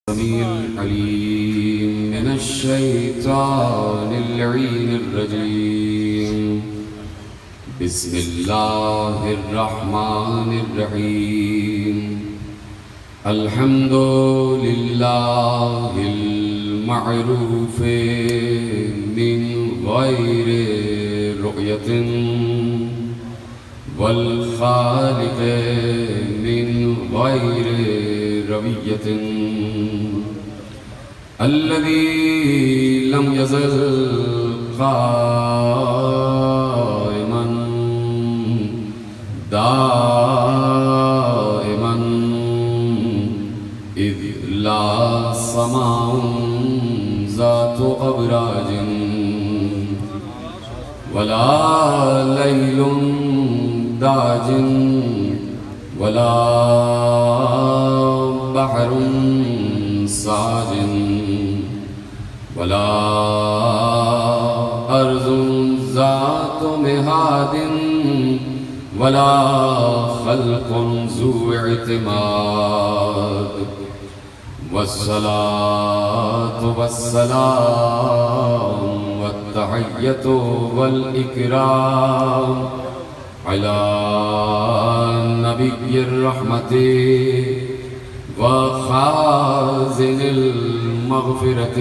السميع العليم من الشيطان اللعين الرجيم. بسم الله الرحمن الرحيم. الحمد لله المعروف من غير رؤية، والخالق من غير روية، الذي لم يزل قائما دائما، إذ لا سماء ذات أبراج، ولا ليل داج، ولا بحر ساج، ولا أرض ذات مهاد، ولا خلق ذو اعتماد. والصلاة والسلام والتحية والإكرام على نبي الرحمة وخازن المغفرة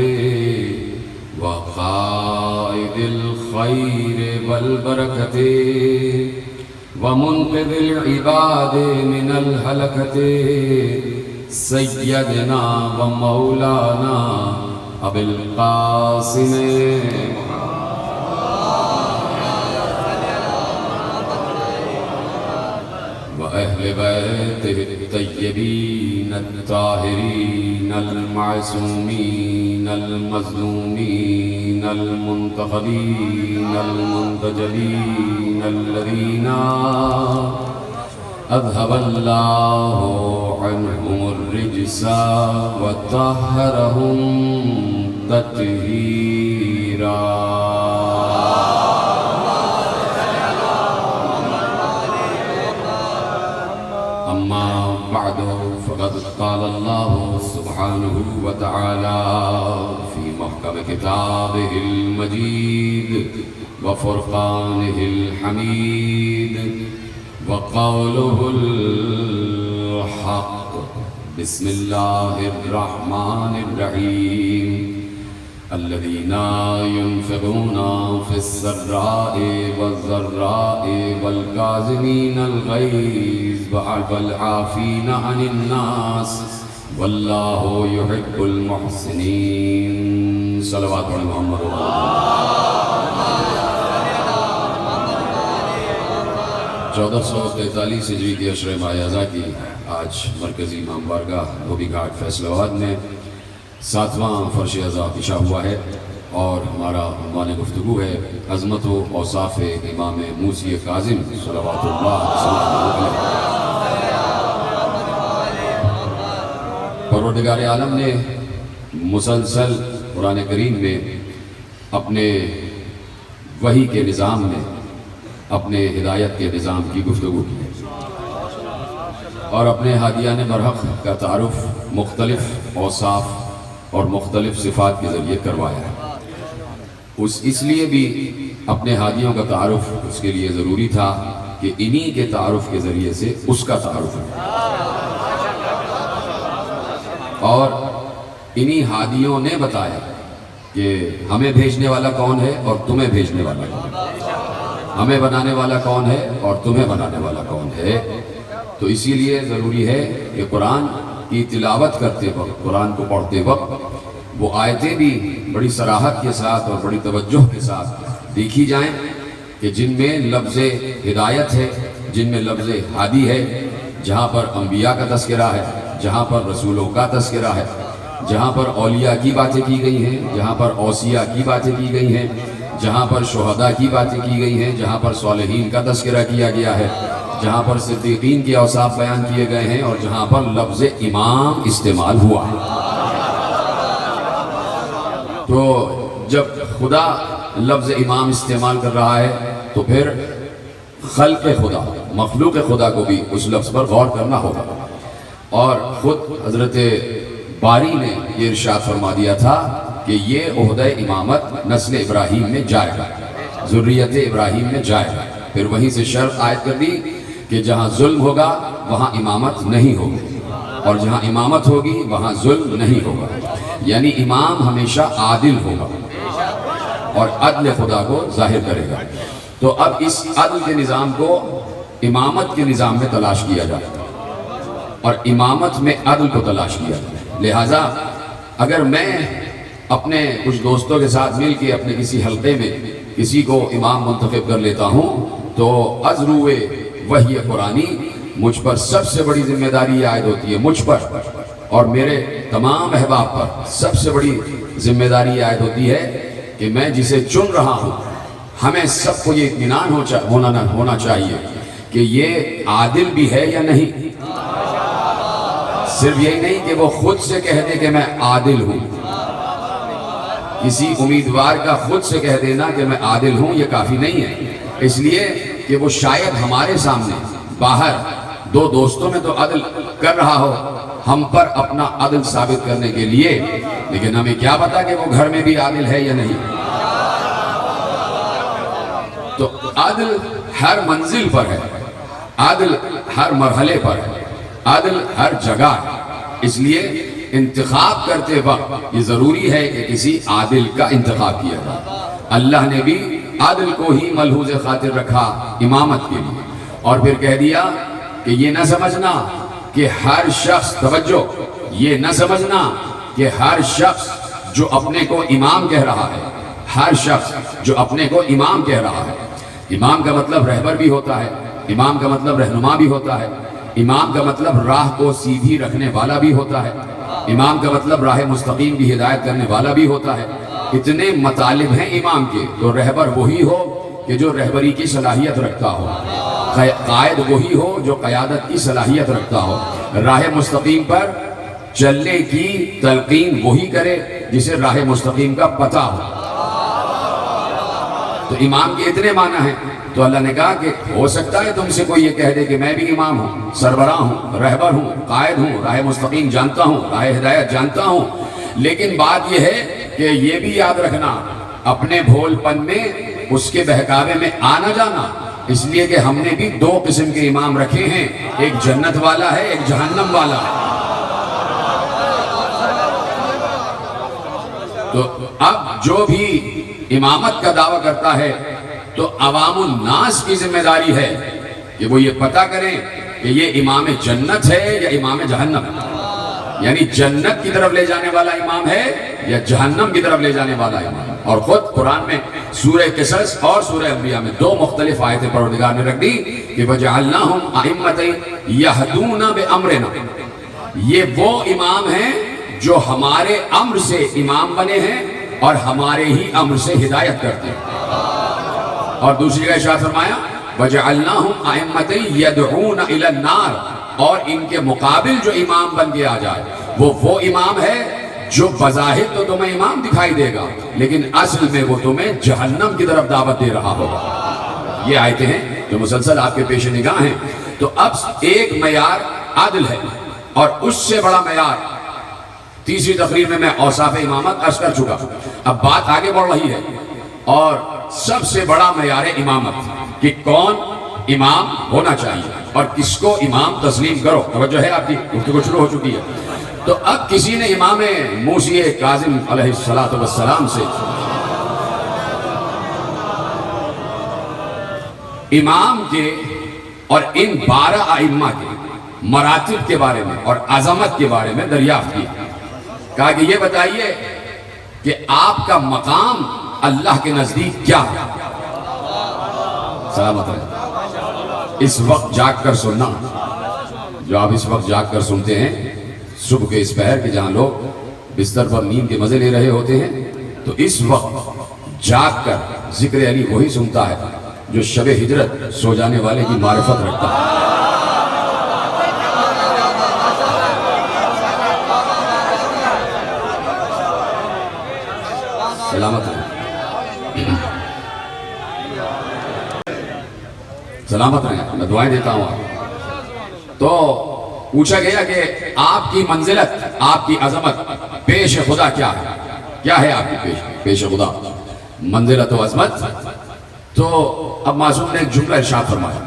وقائد الخير والبركة ومنقذ العباد من الهلكة، سيدنا ومولانا أبي القاسم وأهل بيته الطيبين الطاهرين المعصومين المظلومين المنتخبين المنتجبين، الذين أذهب الله عنهم الرجس وطهرهم تطهيرا. أما بعد، فقد قال الله سبحانه وتعالى في محكم كتابه المجيد وفرقانه الحميد وقوله الحق. بسم الله الرحمن الرحيم. الذين ينفقون في السراء والضراء والكاظمين الغيظ والعافين عن الناس والله يحب المحسنين. صلوات علی محمد. 1443 ہجری کی عشر ماہ اذا کی آج مرکزی امام بارگاہ دھوبی گھاٹ فیصل آباد میں 7واں فرش اذا پیشہ ہوا ہے، اور ہمارا عنوان گفتگو ہے عظمت و اوصاف امام موسی کاظم صلوات اللہ علیہ. پروردگار عالم نے مسلسل قرآن کریم میں اپنے وحی کے نظام میں اپنے ہدایت کے نظام کی گفتگو کی اور اپنے ہادیان برحق کا تعارف مختلف اوصاف اور مختلف صفات کے ذریعے کروایا ہے. اس لیے بھی اپنے ہادیوں کا تعارف اس کے لیے ضروری تھا کہ انہی کے تعارف کے ذریعے سے اس کا تعارف ہے، اور انہی ہادیوں نے بتایا کہ ہمیں بھیجنے والا کون ہے اور تمہیں بھیجنے والا کون ہے، ہمیں بنانے والا کون ہے اور تمہیں بنانے والا کون ہے. تو اسی لیے ضروری ہے کہ قرآن کی تلاوت کرتے وقت، قرآن کو پڑھتے وقت وہ آیتیں بھی بڑی صراحت کے ساتھ اور بڑی توجہ کے ساتھ دیکھی جائیں کہ جن میں لفظ ہدایت ہے، جن میں لفظ ہادی ہے، جہاں پر انبیاء کا تذکرہ ہے، جہاں پر رسولوں کا تذکرہ ہے، جہاں پر اولیاء کی باتیں کی گئی ہیں، جہاں پر اوصیاء کی باتیں کی گئی ہیں، جہاں پر شہداء کی باتیں کی گئی ہیں، جہاں پر صالحین کا تذکرہ کیا گیا ہے، جہاں پر صدیقین کے اوصاف بیان کیے گئے ہیں، اور جہاں پر لفظ امام استعمال ہوا ہے. تو جب خدا لفظ امام استعمال کر رہا ہے تو پھر خلق خدا، مخلوق خدا کو بھی اس لفظ پر غور کرنا ہوگا. اور خود حضرت باری نے یہ ارشاد فرما دیا تھا کہ یہ عہدہ امامت نسل ابراہیم میں جائے گا، ذریت ابراہیم میں جائے گا۔ پھر وہیں سے شرط عائد کر دی کہ جہاں ظلم ہوگا وہاں امامت نہیں ہوگی، اور جہاں امامت ہوگی وہاں ظلم نہیں ہوگا، یعنی امام ہمیشہ عادل ہوگا اور عدل خدا کو ظاہر کرے گا۔ تو اب اس عدل کے نظام کو امامت کے نظام میں تلاش کیا جائے گا، اور امامت میں عدل کو تلاش کیا جائے گا۔ لہٰذا اگر میں اپنے کچھ دوستوں کے ساتھ مل کے اپنے کسی حلقے میں کسی کو امام منتخب کر لیتا ہوں تو از روئے وحی قرآنی مجھ پر سب سے بڑی ذمہ داری یہ عائد ہوتی ہے، مجھ پر اور میرے تمام احباب پر سب سے بڑی ذمہ داری یہ عائد ہوتی ہے کہ میں جسے چن رہا ہوں ہمیں سب کو یہ اطمینان ہونا چاہیے کہ یہ عادل بھی ہے یا نہیں۔ صرف یہی نہیں کہ وہ خود سے کہہ دے کہ میں عادل ہوں، کسی امیدوار کا خود سے کہہ دینا کہ میں عادل ہوں یہ کافی نہیں ہے، اس لیے کہ وہ شاید ہمارے سامنے باہر دو دوستوں میں تو عدل کر رہا ہو ہم پر اپنا عدل ثابت کرنے کے لیے، لیکن ہمیں کیا پتا کہ وہ گھر میں بھی عادل ہے یا نہیں۔ تو عدل ہر منزل پر ہے، عدل ہر مرحلے پر ہے، عدل ہر جگہ ہے، اس لیے انتخاب کرتے وقت یہ ضروری ہے کہ کسی عادل کا انتخاب کیا جائے۔ اللہ نے بھی عادل کو ہی ملحوظ خاطر رکھا امامت کے لیے، اور پھر کہہ دیا کہ یہ نہ سمجھنا کہ ہر شخص، توجہ، یہ نہ سمجھنا کہ ہر شخص جو اپنے کو امام کہہ رہا ہے، ہر شخص جو اپنے کو امام کہہ رہا ہے، امام کا مطلب رہبر بھی ہوتا ہے، امام کا مطلب رہنما بھی ہوتا ہے، امام کا مطلب راہ کو سیدھی رکھنے والا بھی ہوتا ہے، امام کا مطلب راہ مستقیم کی ہدایت کرنے والا بھی ہوتا ہے۔ اتنے مطالب ہیں امام کے، تو رہبر وہی ہو کہ جو رہبری کی صلاحیت رکھتا ہو، قائد وہی ہو جو قیادت کی صلاحیت رکھتا ہو، راہ مستقیم پر چلنے کی تلقین وہی کرے جسے راہ مستقیم کا پتہ ہو۔ تو امام کے اتنے معنی ہیں، تو اللہ نے کہا کہ ہو سکتا ہے تم سے کوئی یہ کہہ دے کہ میں بھی امام ہوں، سربراہ ہوں، رہبر ہوں، قائد ہوں، راہ مستقیم جانتا ہوں، راہ ہدایت جانتا ہوں، لیکن بات یہ ہے کہ یہ بھی یاد رکھنا اپنے بھول پن میں اس کے بہکاوے میں آنا جانا، اس لیے کہ ہم نے بھی دو قسم کے امام رکھے ہیں، ایک جنت والا ہے، ایک جہنم والا ہے۔ تو اب جو بھی امامت کا دعویٰ کرتا ہے تو عوام الناس کی ذمہ داری ہے کہ وہ یہ پتہ کریں کہ یہ امام جنت ہے یا امام جہنم، یعنی جنت کی طرف لے جانے والا امام ہے یا جہنم کی طرف لے جانے والا امام ہے۔ اور خود قرآن میں سورہ قصص اور سورہ انبیاء میں دو مختلف آیتیں پروردگار نے رکھ دی کہ وَجَعَلْنَاهُمْ أَئِمَّةً يَهْدُونَ بِأَمْرِنَا، یہ وہ امام ہیں جو ہمارے امر سے امام بنے ہیں اور ہمارے ہی امر سے ہدایت کرتے ہیں۔ اور دوسری کا ارشاد فرمایا وَجَعَلْنَاهُمْ أَئِمَّةً يَدْعُونَ إِلَى النَّارِ، اور ان کے مقابل جو امام بن کے آ جائے وہ امام ہے جو بظاہر تو تمہیں امام دکھائی دے گا لیکن اصل میں وہ تمہیں جہنم کی طرف دعوت دے رہا ہوگا۔ یہ آیتیں ہیں جو مسلسل آپ کے پیش نگاہ ہیں۔ تو اب ایک معیار عدل ہے، اور اس سے بڑا معیار تیسری تقریر میں اوصاف امامت عرض کر چکا، اب بات آگے بڑھ رہی ہے، اور سب سے بڑا معیار امامت کہ کون امام ہونا چاہیے اور کس کو امام تسلیم کرو۔ توجہ ہے، آپ کی گفتگو شروع ہو چکی ہے۔ تو اب کسی نے امام موسی کاظم علیہ السلام سے امام کے اور ان 12 ائمہ کے مراتب کے بارے میں اور عظمت کے بارے میں دریافت کی، کہا کہ یہ بتائیے کہ آپ کا مقام اللہ کے نزدیک کیا ہے۔ سلامت رہے۔ اس وقت جاگ کر سننا، جو آپ اس وقت جاگ کر سنتے ہیں صبح کے اس پہر کے، جہاں لوگ بستر پر نیند کے مزے لے رہے ہوتے ہیں، تو اس وقت جاگ کر ذکر علی وہی سنتا ہے جو شب ہجرت سو جانے والے کی معرفت رکھتا ہے۔ سلامت رہیں، سلامت رہیں، میں دعائیں دیتا ہوں آپ۔ تو پوچھا گیا کہ آپ کی منزلت، آپ کی عظمت پیش خدا کیا ہے؟ کیا ہے آپ کی پیش خدا منزلت و عظمت؟ تو اب معصوم نے ایک جملہ ارشاد فرمایا،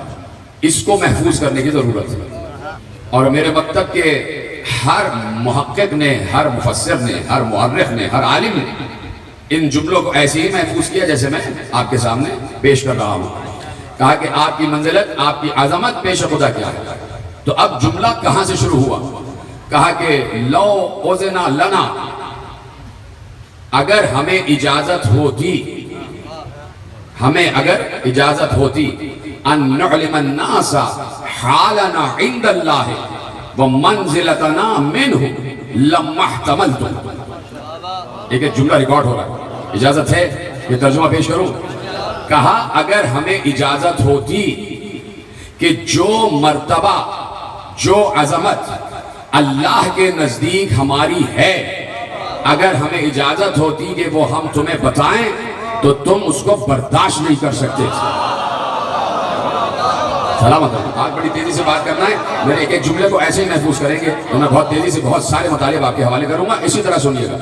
اس کو محفوظ کرنے کی ضرورت ہے، اور میرے مکتب کے ہر محقق نے، ہر مفسر نے، ہر مؤرخ نے، ہر عالم نے ان جملوں کو ایسے ہی محفوظ کیا جیسے میں آپ کے سامنے پیش کر رہا ہوں۔ کہا کہ آپ کی منزلت، آپ کی عظمت پیش خدا کیا ہے؟ تو اب جملہ کہاں سے شروع ہوا؟ کہا کہ لو اذن لنا، اگر ہمیں اجازت ہوتی، ہمیں اگر اجازت ہوتی، ان نعلم الناس حالنا عند اللہ ومنزلتنا منہ لما احتملتم۔ ایک جملہ ریکارڈ ہو رہا ہے، اجازت ہے یہ ترجمہ پیش کروں؟ کہا اگر ہمیں اجازت ہوتی کہ جو مرتبہ، جو عظمت اللہ کے نزدیک ہماری ہے، اگر ہمیں اجازت ہوتی کہ وہ ہم تمہیں بتائیں تو تم اس کو برداشت نہیں کر سکتے۔ سلامت ہے، آج بڑی تیزی سے بات کرنا ہے، میرے ایک ایک جملے کو ایسے ہی محفوظ کریں گے تو میں بہت تیزی سے بہت سارے مطالب آپ کے حوالے کروں گا، اسی طرح سنیے گا۔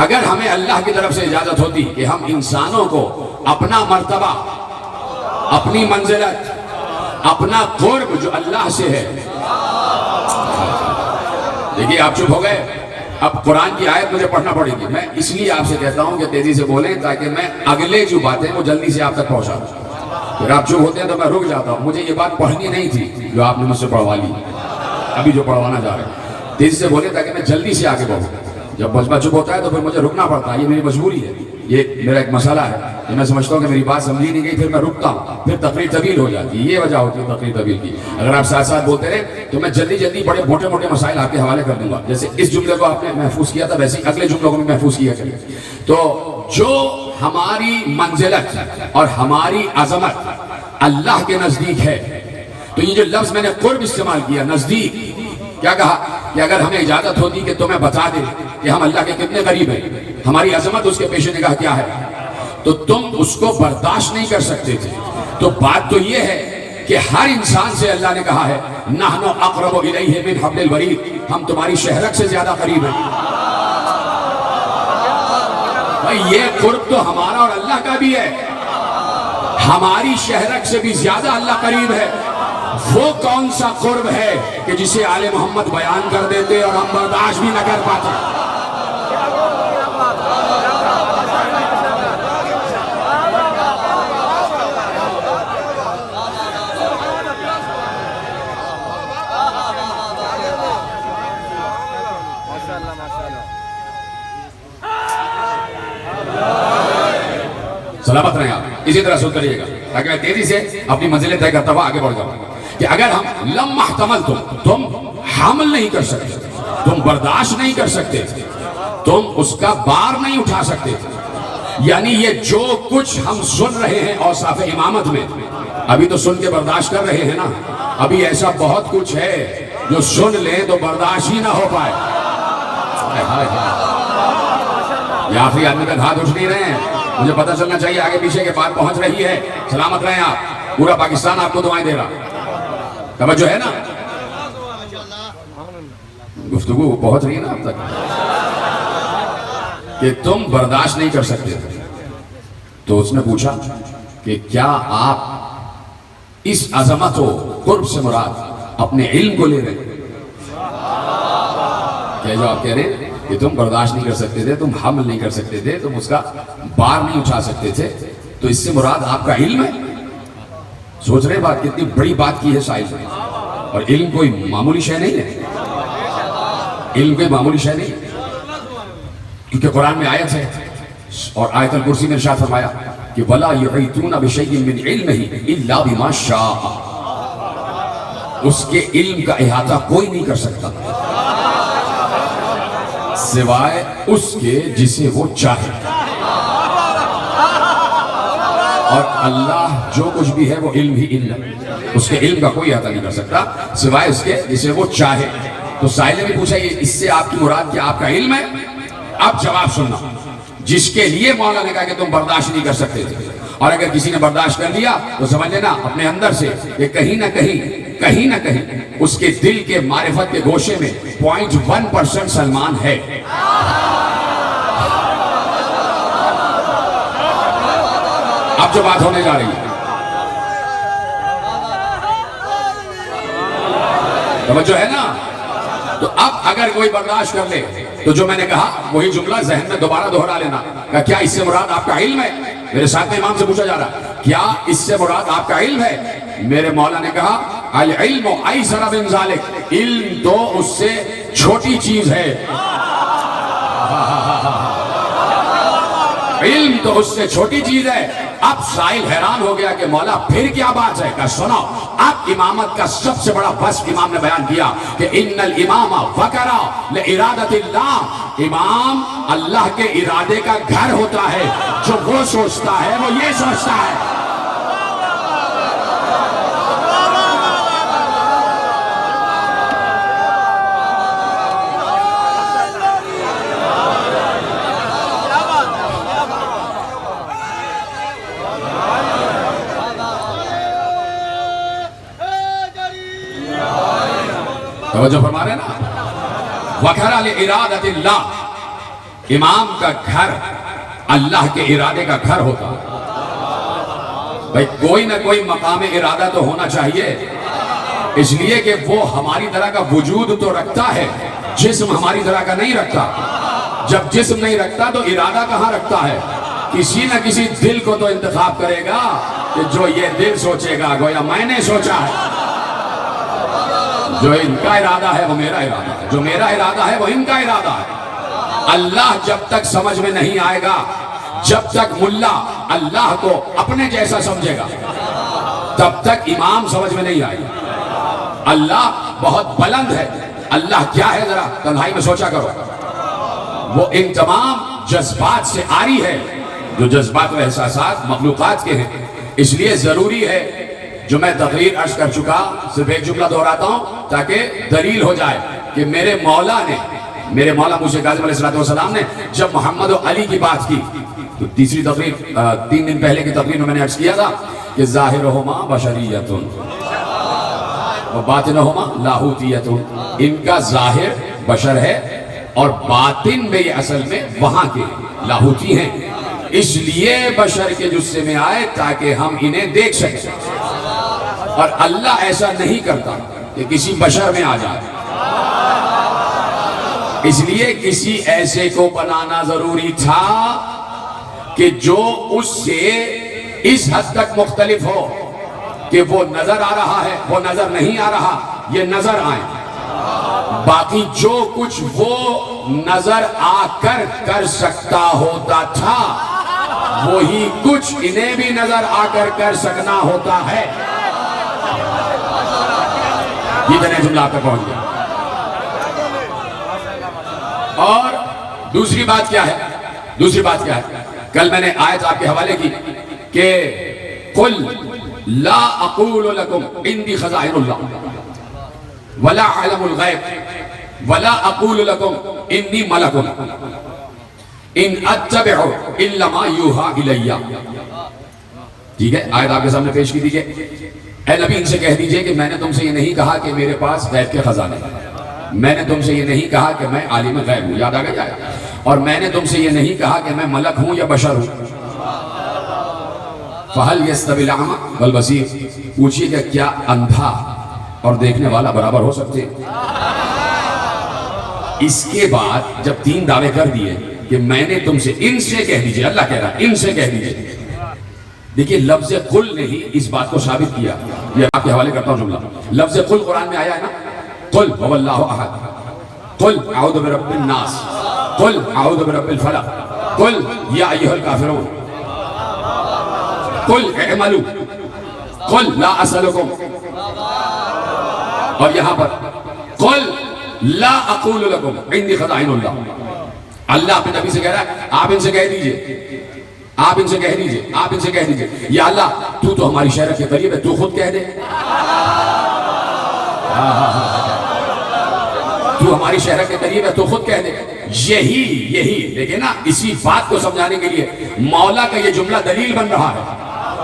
اگر ہمیں اللہ کی طرف سے اجازت ہوتی کہ ہم انسانوں کو اپنا مرتبہ، اپنی منزلت، اپنا قرب جو اللہ سے ہے، دیکھیے آپ چپ ہو گئے، اب قرآن کی آیت مجھے پڑھنا پڑے گی، میں اس لیے آپ سے کہتا ہوں کہ تیزی سے بولیں تاکہ میں اگلے جو باتیں وہ جلدی سے آپ تک پہنچا دوں۔ پھر آپ چپ ہوتے ہیں تو میں رک جاتا ہوں، مجھے یہ بات پڑھنی نہیں تھی جو آپ نے مجھ سے پڑھوا لی، ابھی جو پڑھوانا جا رہے ہیں۔ تیزی سے بولیں تاکہ میں جلدی سے آگے بڑھوں۔ جب مجمع چپ ہوتا ہے تو پھر مجھے رکنا پڑتا ہے، یہ میری مجبوری ہے، یہ میرا ایک مسئلہ ہے کہ میں سمجھتا ہوں کہ میری بات سمجھی نہیں گئی، پھر میں رکتا ہوں، پھر تقریر طویل ہو جاتی ہے، یہ وجہ ہوتی ہے تقریر طویل کی۔ اگر آپ ساتھ ساتھ بولتے رہے تو میں جلدی جلدی بڑے موٹے موٹے مسائل آپ کے حوالے کر دوں گا، جیسے اس جملے کو آپ نے محفوظ کیا تھا ویسے ہی اگلے جملوں کو بھی محفوظ کیا چلیے۔ تو جو ہماری منزلت اور ہماری عظمت اللہ کے نزدیک ہے، تو یہ جو لفظ میں نے قرب استعمال کیا، نزدیک، کیا کہا کہ اگر ہمیں اجازت ہوتی کہ تمہیں بتا دے کہ ہم اللہ کے کتنے قریب ہیں، ہماری عظمت اس کے پیش نگاہ کیا ہے، تو تم اس کو برداشت نہیں کر سکتے تھے۔ تو بات تو یہ ہے کہ ہر انسان سے اللہ نے کہا ہے نحن اقرب الیہ من حبل الورید، ہم تمہاری شہرک سے زیادہ قریب ہیں۔ بھائی یہ قرب تو ہمارا اور اللہ کا بھی ہے، ہماری شہرک سے بھی زیادہ اللہ قریب ہے۔ وہ کون سا قرب ہے کہ جسے آل محمد بیان کر دیتے اور ہم برداشت بھی نہ کر پاتے؟ سلامت رہیں آپ، اسی طرح سن کریے گا تاکہ میں تیزی سے اپنی منزلیں طے کرتا ہوا آگے بڑھ جاؤں کہ اگر ہم لما احتملتم، تم حمل نہیں کر سکتے، تم برداشت نہیں کر سکتے، تم اس کا بار نہیں اٹھا سکتے، یعنی یہ جو کچھ ہم سن رہے ہیں اوصاف امامت میں، ابھی تو سن کے برداشت کر رہے ہیں نا، ابھی ایسا بہت کچھ ہے جو سن لیں تو برداشت ہی نہ ہو پائے۔ یہ آخری آدمی تک ہاتھ اٹھ نہیں رہے ہیں، مجھے پتہ چلنا چاہیے آگے پیچھے کے بات پہنچ رہی ہے۔ سلامت رہیں آپ، پورا پاکستان آپ کو دعائیں دے رہا، توجہ ہے نا، گفتگو پہنچ رہی ہے نا اب تک، کہ تم برداشت نہیں کر سکتے تھے۔ تو اس نے پوچھا کہ کیا آپ اس عظمت و قرب سے مراد اپنے علم کو لے رہے ہیں؟ کیا جواب کہہ رہے ہیں کہ تم برداشت نہیں کر سکتے تھے، تم حمل نہیں کر سکتے تھے، تم اس کا بار نہیں اٹھا سکتے تھے، تو اس سے مراد آپ کا علم ہے؟ سوچ رہے بات کتنی بڑی بات کی ہے سائل نے، اور علم کوئی معمولی شے نہیں ہے، علم کوئی معمولی شے نہیں ہے، کیونکہ قرآن میں آیت ہے اور آیت الکرسی میں ارشاد فرمایا کہ وَلَا يُحِيطُونَ بِشَيْءٍ مِّنْ عِلْمِهِ إِلَّا بِمَا شَاءَ، اس کے علم کا احاطہ کوئی نہیں کر سکتا سوائے اس کے جسے وہ چاہے، اور اللہ جو کچھ بھی ہے وہ علم ہی علم ہے، اس کے علم کا کوئی احاطہ نہیں کر سکتا سوائے اس کے جسے وہ چاہے۔ تو سائل نے بھی پوچھا یہ اس سے آپ کی مراد کیا آپ کا علم ہے؟ اب جواب سننا، جس کے لیے مولا نے کہا کہ تم برداشت نہیں کر سکتے تھے، اور اگر کسی نے برداشت کر لیا تو سمجھ لینا اپنے اندر سے کہ کہیں نہ کہیں کہیں نہ کہیں اس کے دل کے معرفت کے گوشے میں 0.1% سلمان ہے. اب جو بات ہونے جا رہی ہے توجہ ہے نا. تو اب اگر کوئی برداشت کر لے تو جو میں نے کہا وہی جملہ ذہن میں دوبارہ دہرا لینا کہ کیا اس سے مراد آپ کا علم ہے. میرے ساتھ میں امام سے پوچھا جا رہا کیا اس سے مراد آپ کا علم ہے. میرے مولا نے کہا العلم ایسر من ذالک، علم تو اس سے چھوٹی چیز ہے. علم تو اس سے چھوٹی چیز ہے. اب سائل حیران ہو گیا کہ مولا پھر کیا بات ہے. کہ سنو اب امامت کا سب سے بڑا وصف امام نے بیان کیا کہ ان الامام وکرا لارادۃ اللہ، امام اللہ کے ارادے کا گھر ہوتا ہے. جو وہ سوچتا ہے وہ یہ سوچتا ہے. توجہ فرما رہے نا. وَكَرَ لِإِرَادَةِ اللَّهِ، امام کا گھر اللہ کے ارادے کا گھر ہوتا. بھئی کوئی نہ کوئی مقام ارادہ تو ہونا چاہیے، اس لیے کہ وہ ہماری طرح کا وجود تو رکھتا ہے، جسم ہماری طرح کا نہیں رکھتا. جب جسم نہیں رکھتا تو ارادہ کہاں رکھتا ہے. کسی نہ کسی دل کو تو انتخاب کرے گا کہ جو یہ دل سوچے گا گویا میں نے سوچا ہے. جو ان کا ارادہ ہے وہ میرا ارادہ ہے، جو میرا ارادہ ہے وہ ان کا ارادہ ہے. اللہ جب تک سمجھ میں نہیں آئے گا، جب تک ملا اللہ کو اپنے جیسا سمجھے گا تب تک امام سمجھ میں نہیں آئے گا. اللہ بہت بلند ہے. اللہ کیا ہے ذرا تنہائی میں سوچا کرو. وہ ان تمام جذبات سے آری ہے جو جذبات و احساسات مخلوقات کے ہیں. اس لیے ضروری ہے جو میں تقریر عرض کر چکا صرف ایک جملہ دہراتا ہوں تاکہ دلیل ہو جائے کہ میرے مولا موسیٰ کاظم علیہ السلام نے جب محمد و علی کی بات کی تو تیسری تقریر 3 دن پہلے کی تقریر میں نے عرض کیا تھا کہ ظاہرہما بشریتن و باطنہما لاہوتیتن. ان کا ظاہر بشر ہے اور باطن میں یہ اصل میں وہاں کے لاہوتی ہیں. اس لیے بشر کے جسے میں آئے تاکہ ہم انہیں دیکھ سکیں. اور اللہ ایسا نہیں کرتا کہ کسی بشر میں آ جائے. اس لیے کسی ایسے کو بنانا ضروری تھا کہ جو اس سے اس حد تک مختلف ہو کہ وہ نظر آ رہا ہے وہ نظر نہیں آ رہا یہ نظر آئے. باقی جو کچھ وہ نظر آ کر سکتا ہوتا تھا وہی کچھ انہیں بھی نظر آ کر سکنا ہوتا ہے. اتنے جملہ آپ تک پہنچ گیا. اور دوسری بات کیا ہے کل میں نے آیت آپ کے حوالے کی کہ قل لا اقول لکم عندی خزائن اللہ ولا علم الغیب ولا اقول لکم انی ملک ان اتبع الا ما یوحی الی. ٹھیک ہے آیت آپ کے سامنے پیش کی دیجئے. اے نبی ان سے کہہ دیجئے کہ میں نے تم سے یہ نہیں کہا کہ میرے پاس غیب کے خزانے ہیں. میں نے تم سے یہ نہیں کہا کہ میں عالم غیب ہوں. یاد آ گیا جائے. اور میں نے تم سے یہ نہیں کہا کہ میں ملک ہوں یا بشر ہوں. فَهَلْ يَسْتَوِي الْأَعْمَى وَالْبَصِيرُ، پوچھئے کہ کیا اندھا اور دیکھنے والا برابر ہو سکتے ہیں. اس کے بعد جب 3 دعوے کر دیے کہ میں نے تم سے ان سے کہہ دیجئے، اللہ کہہ رہا ان سے کہہ دیجئے. دیکھیے لفظ قل نے ہی اس بات کو ثابت کیا. یہ آپ کے حوالے کرتا ہوں جملہ. لفظ قل قرآن میں آیا ہے نا. قل هو اللہ احد، قل اعوذ برب الناس، قل اعوذ برب الفلق، قل یا ایھا الکافرون، قل اعملوا، قل لا اسألکم. اور یہاں پر قل لا اقول لکم عندی خزائن اللہ. اللہ اپنے نبی سے کہہ رہا ہے آپ ان سے کہہ دیجئے، آپ ان سے کہہ دیجئے، آپ ان سے کہہ دیجئے یا اللہ تو ہماری شہرت کے قریب ہے تو خود کہہ دے. تو ہماری شہرت کے قریب ہے تو خود کہہ دے. یہی لیکن نا اسی بات کو سمجھانے کے لیے مولا کا یہ جملہ دلیل بن رہا ہے.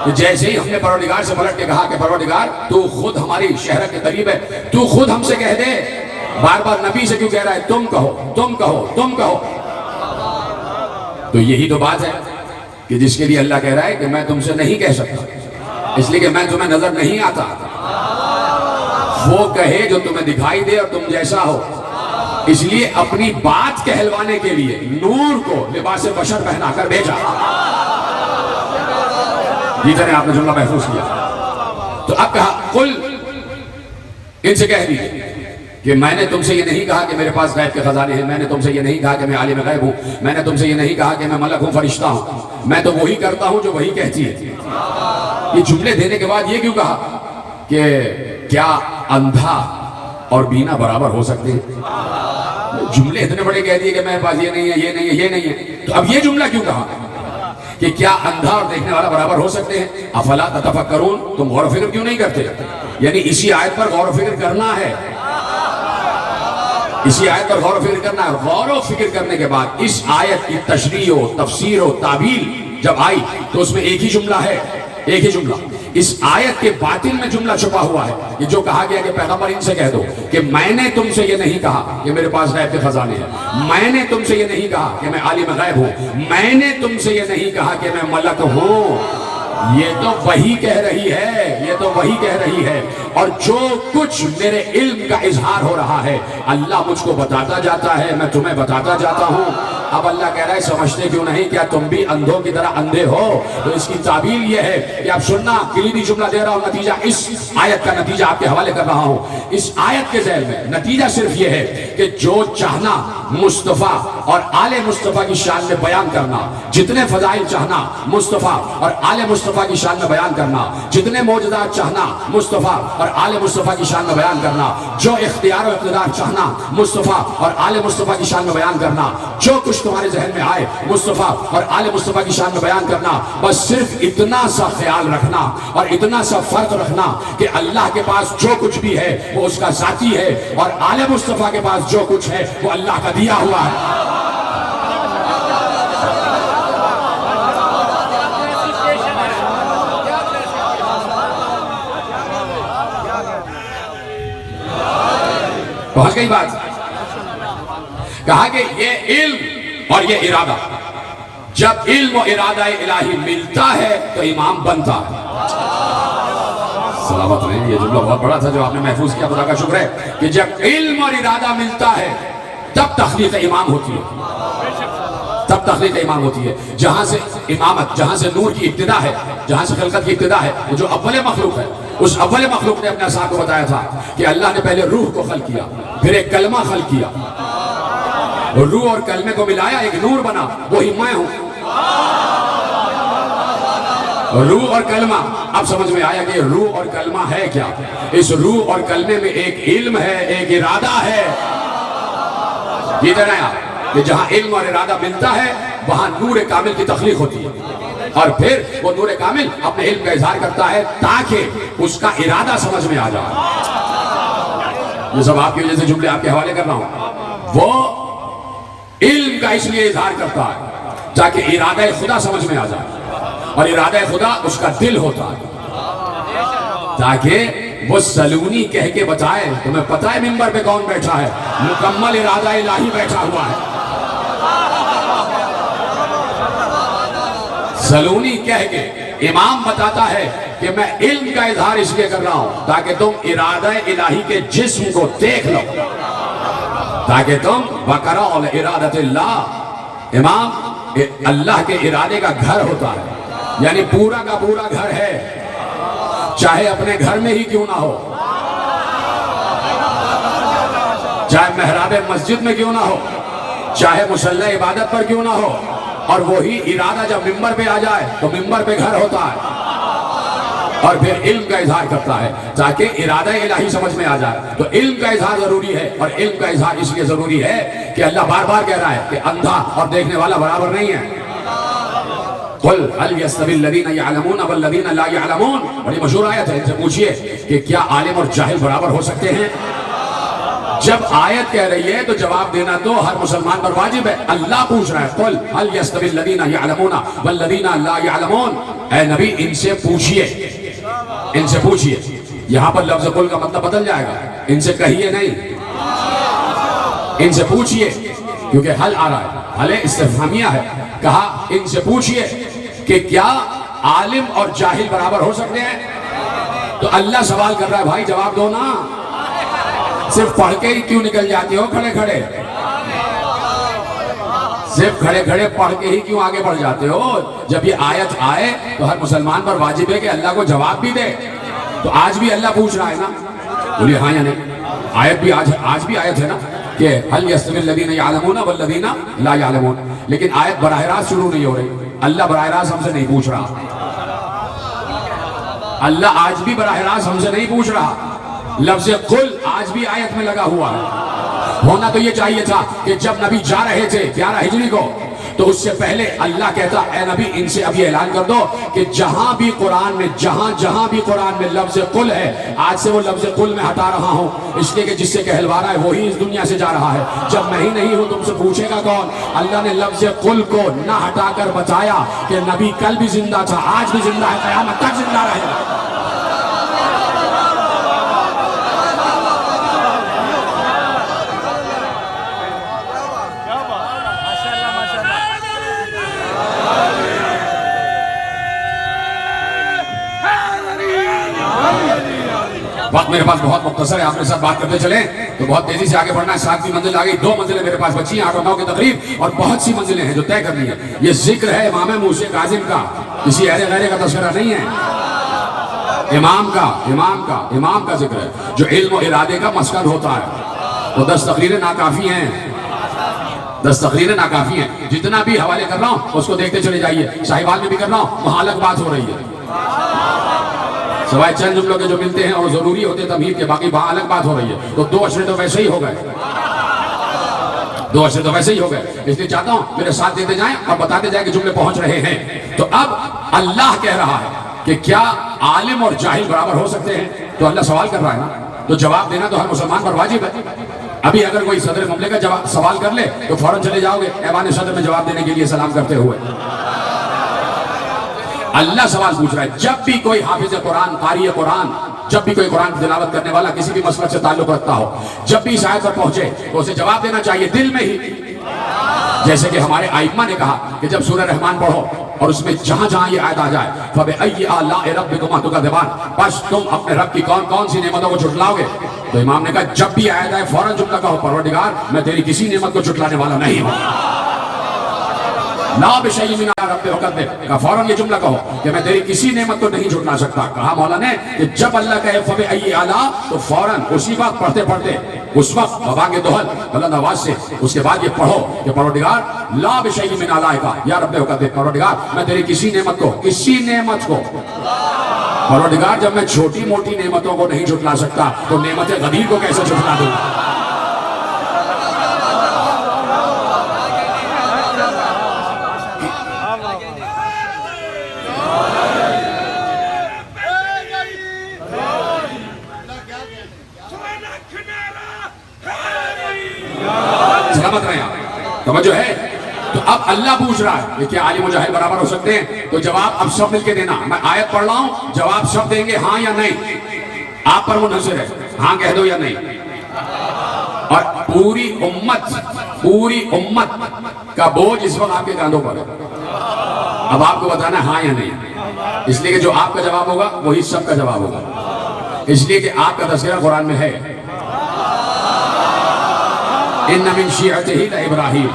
کہ جیسے ہی ہم نے پروردگار سے پلٹ کے کہا کہ پروردگار تو خود ہماری شہرت کے قریب ہے، تو خود ہم سے کہہ دے، بار بار نبی سے کیوں کہہ رہا ہے تم کہو تم کہو تم کہو؟ تو یہی تو بات ہے کہ جس کے لیے اللہ کہہ رہا ہے کہ میں تم سے نہیں کہہ سکتا، اس لیے کہ میں تمہیں نظر نہیں آتا، وہ کہے جو تمہیں دکھائی دے اور تم جیسا ہو، اس لیے اپنی بات کہلوانے کے لیے نور کو لباس بشر پہنا کر بھیجا۔ جیسے آپ نے جملہ محفوظ کیا تو اب کہا قل، ان سے کہہ دیجئے کہ میں نے تم سے یہ نہیں کہا کہ میرے پاس غیب کے خزانے ہیں، میں نے تم سے یہ نہیں کہا کہ میں عالم غیب ہوں، میں نے تم سے یہ نہیں کہا کہ میں ملک ہوں فرشتہ ہوں، میں تو وہی کرتا ہوں جو وہی کہتی ہے۔ یہ جملے دینے کے بعد یہ کیوں کہا کہ کیا اندھا اور بینا برابر ہو سکتے ہیں؟ جملے اتنے بڑے کہہ دیے کہ میرے پاس یہ نہیں ہے یہ نہیں ہے یہ نہیں ہے، تو اب یہ جملہ کیوں کہا کہ کیا اندھا اور دیکھنے والا برابر ہو سکتے ہیں؟ افلا تتفکرون، تم غور و فکر کیوں نہیں کرتے؟ یعنی اسی آیت پر غور و فکر کرنا ہے، اسی آیت پر غور و فکر کرنا ہے۔ غور و فکر کرنے کے بعد اس آیت کی تشریح و تفسیر و تعبیر جب آئی تو اس میں ایک ہی جملہ ہے، ایک ہی جملہ۔ اس آیت کے باطن میں جملہ چھپا ہوا ہے، یہ جو کہا گیا کہ پیغمبر ان سے کہہ دو کہ میں نے تم سے یہ نہیں کہا کہ میرے پاس غیب کے خزانے ہیں، میں نے تم سے یہ نہیں کہا کہ میں عالم غیب ہوں، میں نے تم سے یہ نہیں کہا کہ میں ملک ہوں۔ یہ تو وہی کہہ رہی ہے، یہ تو وہی کہہ رہی ہے، اور جو کچھ میرے علم کا اظہار ہو رہا ہے اللہ مجھ کو بتاتا جاتا ہے، میں تمہیں بتاتا جاتا ہوں۔ اب اللہ کہہ رہا ہے سمجھتے کیوں نہیں؟ کیا تم بھی اندھوں کی طرح اندھے ہو؟ تو اس کی تعبیر یہ ہے کہ اب سننا، کلیدی جملہ دے رہا ہوں، نتیجہ اس آیت کا نتیجہ آپ کے حوالے کر رہا ہوں۔ اس آیت کے ذیل میں نتیجہ صرف یہ ہے کہ جو چاہنا مصطفیٰ اور آل مصطفیٰ کی شان میں بیان کرنا، جتنے فضائل چاہنا مصطفیٰ اور آل مصطفیٰ کی شان میں بیان کرنا، جتنے معجزات چاہنا مصطفیٰ اور آل مصطفیٰ کی شان میں بیان کرنا، جو اختیار و اقتدار چاہنا مصطفیٰ اور آل مصطفیٰ کی شان میں بیان کرنا، جو کچھ تمہارے ذہن میں آئے مصطفیٰ اور آل مصطفیٰ کی شان میں بیان کرنا، بس صرف اتنا سا خیال رکھنا اور اتنا سا فرق رکھنا کہ اللہ کے پاس جو کچھ بھی ہے وہ اس کا ذاتی ہے، اور آل مصطفیٰ کے پاس جو کچھ ہے وہ اللہ کا دیا ہوا ہے۔ پہنچ گئی بات؟ کہا کہ یہ علم اور یہ ارادہ، جب علم و ارادہ الہی ملتا ہے تو امام بنتا ہے۔ سلامت رہیں، یہ جملہ بہت بڑا تھا جو آپ نے محفوظ کیا، خدا کا شکر ہے کہ جب علم اور ارادہ ملتا ہے تب تخلیق امام ہوتی ہے، تب تخلیق امام ہوتی ہے۔ جہاں سے امامت، جہاں سے نور کی ابتدا ہے، جہاں سے خلقت کی ابتدا ہے، وہ جو اول مخلوق ہے، اس اول مخلوق نے اپنے اساں کو بتایا تھا کہ اللہ نے پہلے روح کو خلق کیا، پھر ایک کلمہ خلق کیا، اور روح اور کلمے کو ملایا ایک نور بنا، وہی میں ہوں۔ روح اور کلمہ، اب سمجھ میں آیا کہ روح اور کلمہ ہے کیا؟ اس روح اور کلمے میں ایک علم ہے، ایک ارادہ ہے۔ یہ جانا ہے آپ کہ جہاں علم اور ارادہ ملتا ہے وہاں نور کامل کی تخلیق ہوتی ہے، اور پھر وہ نور کامل اپنے علم کا اظہار کرتا ہے تاکہ اس کا ارادہ سمجھ میں آ جائے۔ یہ سب آپ کی وجہ سے جملے آپ کے حوالے کر رہا ہوں۔ وہ علم کا اس لیے اظہار کرتا ہے تاکہ ارادہ خدا سمجھ میں آ جائے، اور ارادہ خدا اس کا دل ہوتا ہے، تاکہ وہ سلونی کہہ کے بتائے تمہیں پتہ ہے منبر پہ کون بیٹھا ہے؟ مکمل ارادہ الہی بیٹھا ہوا ہے۔ سلونی کہہ کے امام بتاتا ہے کہ میں علم کا اظہار اس لیے کر رہا ہوں تاکہ تم ارادہ الہی کے جسم کو دیکھ لو، تاکہ تم وَقَرَعُ لِإِرَادَةِ اللَّهِ، امام اللہ کے ارادے کا گھر ہوتا ہے، یعنی پورا کا پورا گھر ہے، چاہے اپنے گھر میں ہی کیوں نہ ہو، چاہے محراب مسجد میں کیوں نہ ہو، چاہے مصلی عبادت پر کیوں نہ ہو، اور وہی ارادہ جب منبر پہ آ جائے تو منبر پہ گھر ہوتا ہے، اور پھر علم کا اظہار کرتا ہے تاکہ ارادہ الہی سمجھ میں آ جائے۔ تو علم کا اظہار ضروری ہے، اور علم کا اظہار اس لیے ضروری ہے کہ اللہ بار بار کہہ رہا ہے کہ اندھا اور دیکھنے والا برابر نہیں ہے۔ قُلْ هَلْ يَسْتَوِي الَّذِينَ يَعْلَمُونَ وَالَّذِينَ لَا يَعْلَمُونَ، بڑی مشہور آیت ہے، ان سے پوچھئے کہ کیا عالم اور جاہل برابر ہو سکتے ہیں؟ جب آیت کہہ رہی ہے تو جواب دینا تو ہر مسلمان پر واجب ہے. اللہ پوچھ رہا ہے قل هل يستوي الذين يعلمون والذين لا يعلمون. اے نبی ان سے پوچھئے, ان سے پوچھئے. یہاں پر لفظ قل کا مطلب بدل جائے گا, ان سے کہیے نہیں, ان سے پوچھئے, کیونکہ حل آ رہا ہے, حل استفہامیہ ہے. کہا ان سے پوچھئے کہ کیا عالم اور جاہل برابر ہو سکتے ہیں؟ تو اللہ سوال کر رہا ہے بھائی جواب دو نا, صرف پڑھ کے ہی کیوں نکل جاتے ہو کھڑے کھڑے؟ صرف کھڑے کھڑے پڑھ کے ہی کیوں آگے بڑھ جاتے ہو؟ جب یہ آیت آئے تو ہر مسلمان پر واجب ہے کہ اللہ کو جواب بھی دے. تو آج بھی اللہ پوچھ رہا ہے نا, بولیے ہاں یا نہیں؟ آیت بھی آج بھی آیت ہے نا کہ هل يستوي الذين يعلمون والذين لا يعلمون. لیکن آیت براہ راست شروع نہیں ہو رہی. اللہ براہ راست ہم سے نہیں پوچھ رہا, اللہ آج بھی براہ راست ہم سے نہیں پوچھ رہا. لفظ قل آج بھی آیت میں لگا ہوا ہے. ہونا تو یہ چاہیے تھا کہ جب نبی جا رہے تھے 11 ہجری کو, تو اس سے پہلے اللہ کہتا اے نبی ان سے اب یہ اعلان کر دو کہ جہاں بھی قرآن میں جہاں بھی قرآن میں لفظ قل ہے, آج سے وہ لفظ قل میں ہٹا رہا ہوں, اس لیے کہ جس سے کہلوا رہا ہے وہی اس دنیا سے جا رہا ہے. جب میں ہی نہیں ہوں تم سے پوچھے گا کون؟ اللہ نے لفظ قل کو نہ ہٹا کر بتایا کہ نبی کل بھی زندہ تھا, آج بھی زندہ ہے, قیامت تک زندہ رہے گا. وقت میرے پاس بہت مختصر ہے, آپ کے ساتھ بات کرتے چلیں تو بہت تیزی سے آگے بڑھنا ہے. 7ویں منزل آ گئی, 2 منزلیں میرے پاس بچی ہیں, 8 اور 9 کے تقریب, اور بہت سی منزلیں ہیں جو طے کرنی ہے. یہ ذکر ہے امام موسی کاظم کا, کسی اہل غیرے کا تذکرہ نہیں ہے. امام کا ذکر ہے جو علم و ارادے کا مسکن ہوتا ہے. وہ 10 تقریریں ناکافی ہیں, 10 تقریریں ناکافی ہیں. جتنا بھی حوالے کر رہا ہوں اس کو دیکھتے چلے جائیے. صاحبان میں بھی کر رہا ہوں, وہاں الگ بات ہو رہی ہے, سوائے چند جملوں کے جو ملتے ہیں اور ضروری ہوتے ہیں تمہید کے, باقی وہاں الگ بات ہو رہی ہے. تو 2 اشرے تو ویسے ہی ہو گئے, 2 اشرے تو ویسے ہی ہو گئے. اس لیے چاہتا ہوں میرے ساتھ دیتے جائیں اور بتاتے جائیں کہ جملے پہنچ رہے ہیں. تو اب اللہ کہہ رہا ہے کہ کیا عالم اور جاہل برابر ہو سکتے ہیں؟ تو اللہ سوال کر رہا ہے نا, تو جواب دینا تو ہر مسلمان پر واجب ہے. ابھی اگر کوئی صدر مملکت کا سوال کر لے تو فوراً چلے جاؤ گے ایوان صدر میں جواب دینے کے لیے سلام کرتے ہوئے. اللہ سوال پوچھ رہا ہے. جب بھی کوئی حافظ قرآن, قاری قرآن, جب بھی کوئی قرآن کی تلاوت کرنے والا کسی بھی مسلک سے تعلق رکھتا ہو, جب بھی اس آیت پر پہنچے تو اسے جواب دینا چاہیے دل میں ہی. جیسے کہ ہمارے ائمہ نے کہا کہ جب سورہ رحمان پڑھو اور اس میں جہاں یہ آیت آ جائے فَبِأَيِّ آلَاءِ رَبِّكُمَا تُكَذِّبَانِ, بس تم اپنے رب کی کون سی نعمتوں کو جھٹلاؤ گے. تو امام نے کہا جب بھی آیت آئے فوراً جملہ کہو پروردگار میں تیری کسی نعمت کو جھٹلانے والا نہیں ہوں. لا بشیء من رب اکذب, فوراً یہ جملہ کہو کہ میں تیری کسی نعمت کو نہیں جھٹلا سکتا. کہا مولا نے کہ جب اللہ کہے فَبِأَيِّ آلَاء تو فوراً اسی وقت پڑھتے اس وقت بانگ دہل بلند آواز سے اس کے بعد یہ پڑھو کہ پروردگار لا بشیء من آلائک یا رب اکذب, پروردگار میں تیری کسی نعمت کو پروردگار جب میں چھوٹی موٹی نعمتوں کو نہیں جھٹلا سکتا تو نعمت غدیر کو کیسے جھٹلا دوں. سلامت رہے آپ, توجہ ہے. تو اب اللہ پوچھ رہا ہے کہ کیا عالم و جاہل برابر ہو سکتے ہیں؟ تو جواب اب سب مل کے دینا. میں آیت پڑھ رہا ہوں, جواب سب دیں گے ہاں یا نہیں. آپ پر منحصر ہے, ہاں کہہ دو یا نہیں. اور پوری امت کا بوجھ اس وقت آپ کے کاندھوں پر ہے. اب آپ کو بتانا ہاں یا نہیں, اس لیے کہ جو آپ کا جواب ہوگا وہی سب کا جواب ہوگا, اس لیے کہ آپ کا تذکرہ قرآن میں ہے. ان من شیعتہ لابراہیم,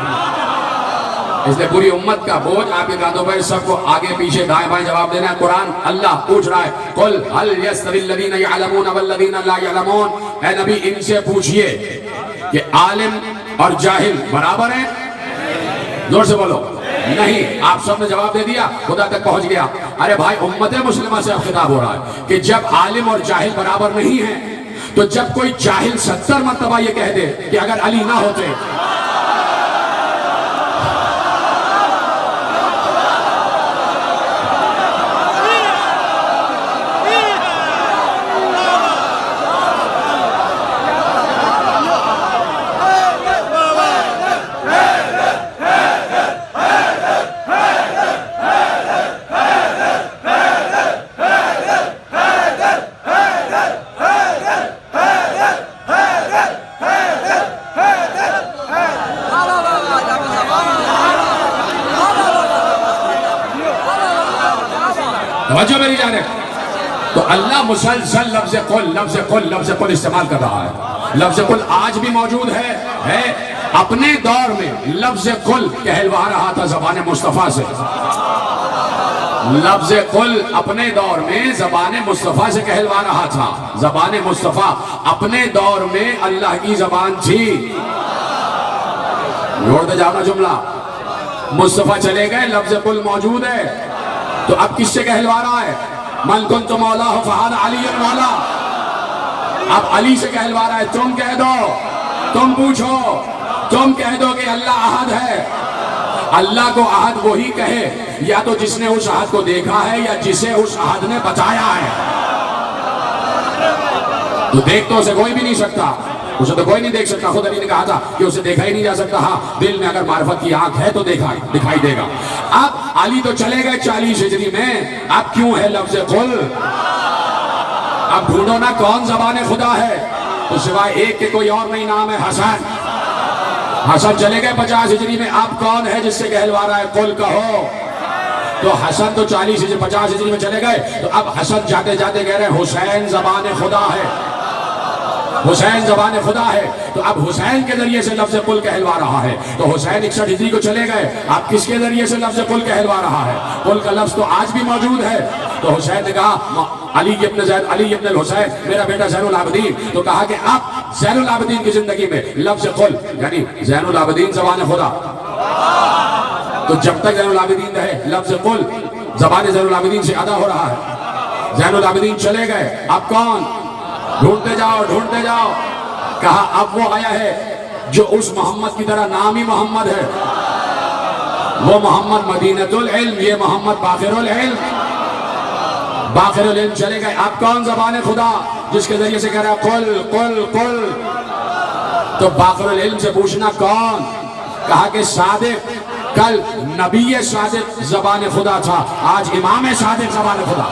اس لیے پوری امت کا بوجھ آپ کے کاندھوں پر, سب کو آگے پیچھے دائیں بائیں جواب دینا ہے. قرآن اللہ پوچھ رہا ہے قل هل يستوي الذين يعلمون والذين لا يعلمون, اے نبی ان سے پوچھئے کہ عالم اور جاہل برابر ہیں؟ زور سے بولو نہیں. آپ سب نے جواب دے دیا, خدا تک پہنچ گیا. ارے بھائی امت مسلمہ سے اب خطاب ہو رہا ہے کہ جب عالم اور جاہل برابر نہیں ہیں تو جب کوئی جاہل 70 مرتبہ یہ کہہ دے کہ اگر علی نہ ہوتے توجہ میری جانب. تو اللہ مسلسل لفظ قل استعمال کر رہا ہے. لفظ قل آج بھی موجود ہے. اپنے دور میں لفظ قل کہلوا رہا تھا زبان مصطفیٰ سے. لفظ قل اپنے دور میں زبان مصطفیٰ سے کہلوا رہا تھا. زبان مصطفیٰ اپنے دور میں اللہ کی زبان تھی. جوڑتے جاؤ نا جملہ. مصطفیٰ چلے گئے, لفظ قل موجود ہے. تو اب کس سے کہلوا رہا ہے؟ من کنت مولا فہذا علی مولا. اب علی سے کہلوا رہا ہے تم کہہ دو, تم پوچھو, تم کہہ دو کہ اللہ احد ہے. اللہ کو احد وہی کہے یا تو جس نے اس احد کو دیکھا ہے یا جسے اس احد نے بتایا ہے. تو دیکھ تو اسے کوئی بھی نہیں سکتا, اسے تو کوئی نہیں دیکھ سکتا. خود علی نے کہا تھا کہ اسے دیکھا ہی نہیں جا سکتا. ہاں دل میں اگر معرفت کی آنکھ ہے تو دکھائی دے گا. اب علی تو چلے گئے 40 ہجری میں. اب کیوں ہے لفظ قل؟ اب ڈھونڈو نا کون زبان خدا ہے. تو سوائے ایک کے کوئی اور نہیں, نام ہے حسن. حسن چلے گئے 50 ہجری میں. اب کون ہے جس سے کہلوا رہا ہے قل کہو؟ تو حسن تو 50 ہجری میں چلے گئے. تو اب حسن جاتے جاتے کہہ رہے ہیں حسین زبان خدا ہے, حسین زبان خدا ہے. تو اب حسین کے ذریعے سے لفظ قل کہلوا رہا ہے. تو حسین 61 ہجری کو چلے گئے. اب کس کے ذریعے سے لفظ قل کہلوا رہا ہے؟ قل کا لفظ تو آج بھی موجود ہے. تو حسین نے کہا علی ابن الحسین میرا بیٹا زین العابدین. تو کہا کہ اب زین العابدین کی زندگی میں لفظ قل یعنی زین العابدین زبان خدا. تو جب تک زین العابدین رہے لفظ قل زبان زین العابدین سے ادا ہو رہا ہے. زین العابدین چلے گئے. اب کون؟ ڈھونڈتے جاؤ. کہا اب وہ آیا ہے جو اس محمد کی طرح نام ہی محمد ہے. وہ محمد مدینۃ العلم, یہ محمد باقر العلم. باقر العلم چلے گئے. اب کون زبان خدا جس کے ذریعے سے کہہ رہا ہے قل. تو باقر العلم سے پوچھنا کون؟ کہا کہ صادق. کل نبی صادق زبان خدا تھا, آج امام صادق زبان خدا.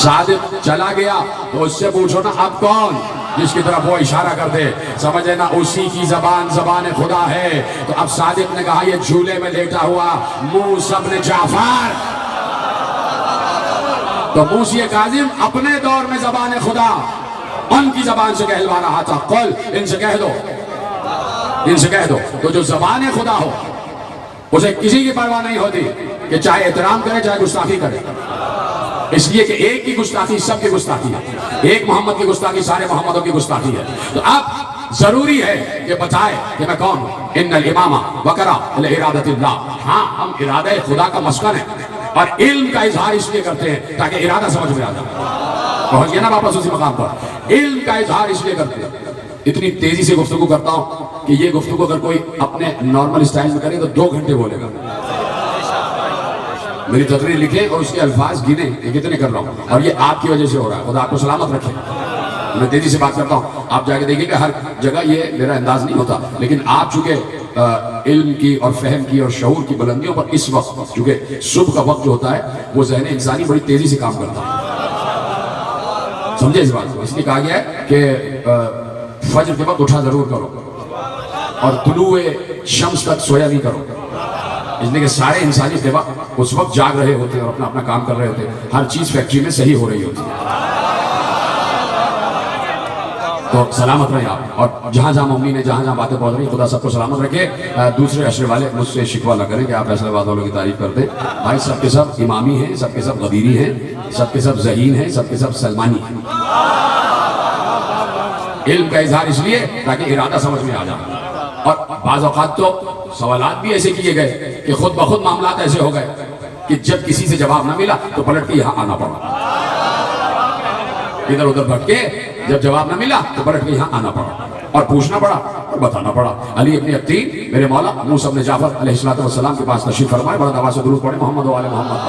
صادق چلا گیا تو اس سے پوچھو نا اب کون جس کی طرف وہ اشارہ کر دے, سمجھے نا اسی کی زبان خدا ہے. تو اب صادق نے کہا یہ جھولے میں لیٹا ہوا موسیٰ ابن جعفر. تو موسیٰ کاظم اپنے دور میں زبان خدا ان کی زبان سے کہلوا رہا تھا قل. ان سے کہہ دو. تو جو زبان خدا ہو اسے کسی کی پرواہ نہیں ہوتی کہ چاہے احترام کرے چاہے گستاخی کرے. اس لیے کہ ایک کی گستاخی سب کی گستاخی ہے, ایک محمد کی گستاخی سارے محمدوں کی گستاخی ہے. تو اب ضروری ہے کہ بتائے کہ میں کون ہوں. ان الامام وقرا لارادۃ اللہ. ہاں ہم ارادہ خدا کا مسکن ہے اور علم کا اظہار اس لیے کرتے ہیں تاکہ ارادہ سمجھ میں آ جائے. پہنچ گیا نا واپس اسی مقام پر. علم کا اظہار اس لیے کرتے ہیں. اتنی تیزی سے گفتگو کرتا ہوں کہ یہ گفتگو اگر کوئی اپنے نارمل اسٹائل میں کرے تو 2 گھنٹے بولے گا. میری تقریر لکھیں اور اس کے الفاظ گنیں کہ کتنے کر رہا ہوں, اور یہ آپ کی وجہ سے ہو رہا ہے. خدا آپ کو سلامت رکھے. میں تیزی سے بات کرتا ہوں, آپ جا کے دیکھیں کہ ہر جگہ یہ میرا انداز نہیں ہوتا, لیکن آپ چونکہ علم کی اور فہم کی اور شعور کی بلندیوں پر اس وقت چونکہ صبح کا وقت جو ہوتا ہے وہ ذہن انسانی بڑی تیزی سے کام کرتا ہے. سمجھے اس بات کو؟ اس لیے کہا گیا ہے کہ فجر کے وقت اٹھا ضرور کرو اور طلوع شمس تک سویا نہیں کرو. اس لیے کہ سارے انسانی اتباع اس وقت جاگ رہے ہوتے ہیں اور اپنا کام کر رہے ہوتے ہیں. ہر چیز فیکٹری میں صحیح ہو رہی ہوتی ہے. تو سلامت رہیں آپ, اور جہاں جہاں ممکن ہے جہاں جہاں باتیں پہنچ رہی ہیں خدا سب کو سلامت رکھے. دوسرے عشرے والے مجھ سے شکوہ نہ کریں کہ آپ فیصلہ آباد والوں کی تعریف کرتے. بھائی سب کے سب امامی ہیں, سب کے سب غدیری ہیں, سب کے سب ذہین ہیں, سب کے سب سلمانی ہیں. علم کا اظہار اس لیے تاکہ ارادہ سمجھ میں آ جائے. اور بعض اوقات تو سوالات بھی ایسے کیے گئے کہ خود بخود معاملات ایسے ہو گئے کہ جب کسی سے جواب نہ ملا تو پلٹ کے یہاں آنا پڑا. ادھر ادھر بھٹکے, جب جواب نہ ملا تو پلٹ کے یہاں آنا پڑا اور پوچھنا پڑا اور بتانا پڑا. علی ابن یقین میرے مولا موسیٰ ابن جعفر علیہ السلام کے پاس تشریف فرمائے. بڑا دعا سے درود پڑھے محمد و آل محمد.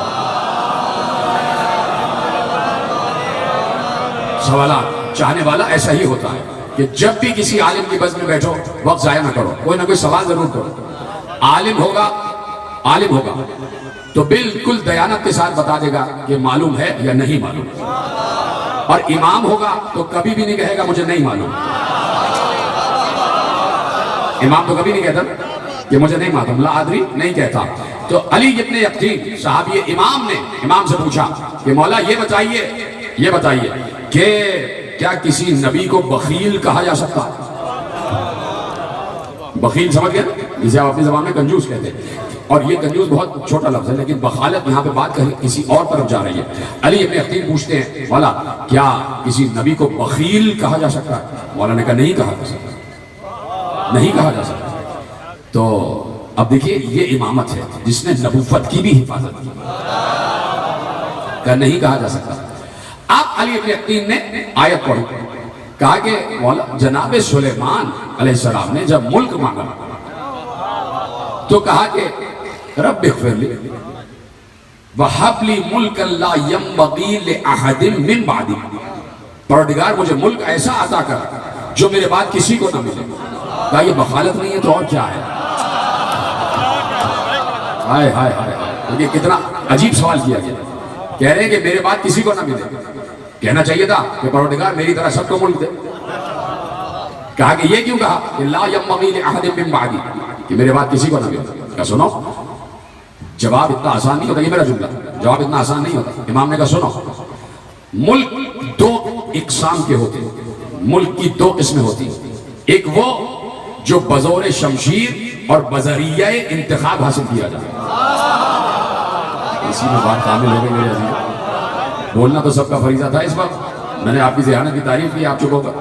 سوالات چاہنے والا ایسا ہی ہوتا ہے کہ جب بھی کسی عالم کی بزم میں بیٹھو وقت ضائع نہ کرو, کوئی نہ کوئی سوال ضرور کرو. عالم ہوگا تو بالکل دیانت کے ساتھ بتا دے گا کہ معلوم ہے یا نہیں معلوم. اور امام ہوگا تو کبھی بھی نہیں کہے گا مجھے نہیں معلوم. امام تو کبھی نہیں کہتا کہ مجھے نہیں معلوم, لا ادری نہیں کہتا. تو علی ابن یقطین صحابی امام نے امام سے پوچھا کہ مولا یہ بتائیے کہ کیا کسی نبی کو بخیل کہا جا سکتا؟ بخیل سمجھ گئے جسے آپ اپنی زبان میں کنجوس کہتے ہیں، اور یہ کنجوس بہت چھوٹا لفظ ہے، لیکن بخالت یہاں پہ بات کسی اور طرف جا رہی ہے۔ علی ابن یقطین پوچھتے ہیں مولا کیا کسی نبی کو بخیل کہا جا سکتا ہے؟ مولا نے کہا نہیں کہا جا سکتا، نہیں کہا جا سکتا۔ تو اب دیکھیے یہ امامت ہے جس نے نبوت کی بھی حفاظت کی، کہ نہیں کہا جا سکتا۔ اب علی ابن یقطین نے آیت پڑھی، کہا کہ مولا جناب سلیمان علیہ السلام نے جب ملک مانگا تو کہا کہ رب اغفر لی وَحَبْ لِي مُلْكًا لَا يَنْبَغِي لِأَحَدٍ مِّن بَعْدِي، پروردگار مجھے ملک ایسا عطا کر جو میرے بعد کسی کو نہ ملے۔ کہا یہ بخالت نہیں ہے تو اور کیا ہے؟ ہائے ہائے ہائے، یہ کتنا عجیب سوال کیا گیا، کہہ رہے ہیں کہ میرے بعد کسی کو نہ ملے۔ کہنا چاہیے تھا کہ پروردگار میری طرح سب کو ملک دے۔ کہا کہ یہ کیوں کہا کہ لا ينبغي لأحد من بعدی، کہ میرے بعد کسی کو نہ ملے؟ کہا سنو، جواب اتنا آسان نہیں ہوتا، یہ میرا جملہ، جواب اتنا آسان نہیں ہوتا۔ امام نے کہا سنو، ملک دو اقسام کے ہوتے ہیں، ملک کی دو قسمیں ہوتی ہیں، ایک وہ جو بزور شمشیر اور بذریعہ انتخاب حاصل کیا جائے۔ اسی میں بات کامل ہو گئی میرے عزیز، بولنا تو سب کا فریضہ تھا اس وقت، میں نے آپ کی ذہانت کی تعریف کی، آپ چپ ہو کر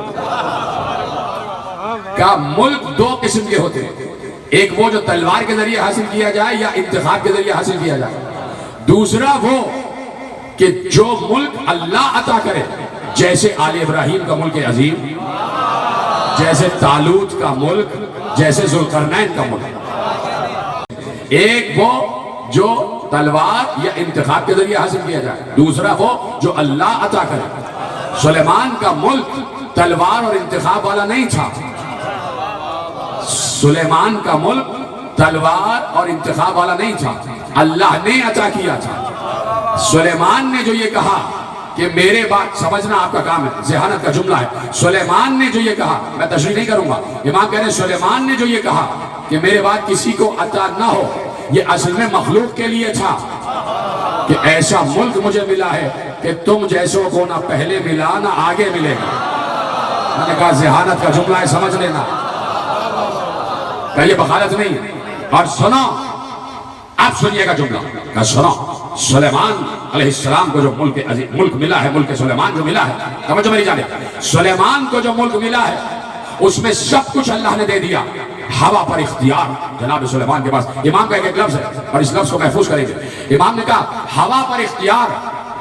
کہا ملک دو قسم کے ہوتے ہیں، ایک وہ جو تلوار کے ذریعے حاصل کیا جائے یا انتخاب کے ذریعے حاصل کیا جائے، دوسرا وہ کہ جو ملک اللہ عطا کرے، جیسے آل ابراہیم کا ملک عظیم، جیسے طالوت کا ملک، جیسے ذوالقرنین کا ملک۔ ایک وہ جو تلوار یا انتخاب کے ذریعے حاصل کیا جائے، دوسرا وہ جو اللہ عطا کرے۔ سلیمان کا ملک تلوار اور انتخاب والا نہیں تھا، سلیمان کا ملک تلوار اور انتخاب والا نہیں تھا، اللہ نے عطا کیا تھا۔ سلیمان نے جو یہ کہا کہ میرے بعد، سمجھنا آپ کا کام ہے، ذہانت کا جملہ ہے، سلیمان نے جو یہ کہا، میں تشریح نہیں کروں گا، امام کہہ رہے ہیں سلیمان نے جو یہ کہا کہ میرے بعد کسی کو عطا نہ ہو، یہ اصل میں مخلوق کے لیے تھا کہ ایسا ملک مجھے ملا ہے کہ تم جیسوں کو نہ پہلے ملا نہ آگے ملے گا۔ میں نے کہا ذہانت کا جملہ ہے، سمجھ لینا، کہ یہ بخالت نہیں ہے۔ اور سنو، آپ سنیے گا جملہ، کہ سنو، سلیمان علیہ السلام کو جو ملک ملا ہے، ملک سلیمان جو ملا ہے، سمجھو میری جانب، سلیمان کو جو ملک ملا ہے اس میں سب کچھ اللہ نے دے دیا، ہوا پر اختیار جناب سلیمان کے پاس۔ امام کا ایک لفظ ہے اور اس لفظ کو محفوظ کریں گے، امام نے کہا ہوا پر اختیار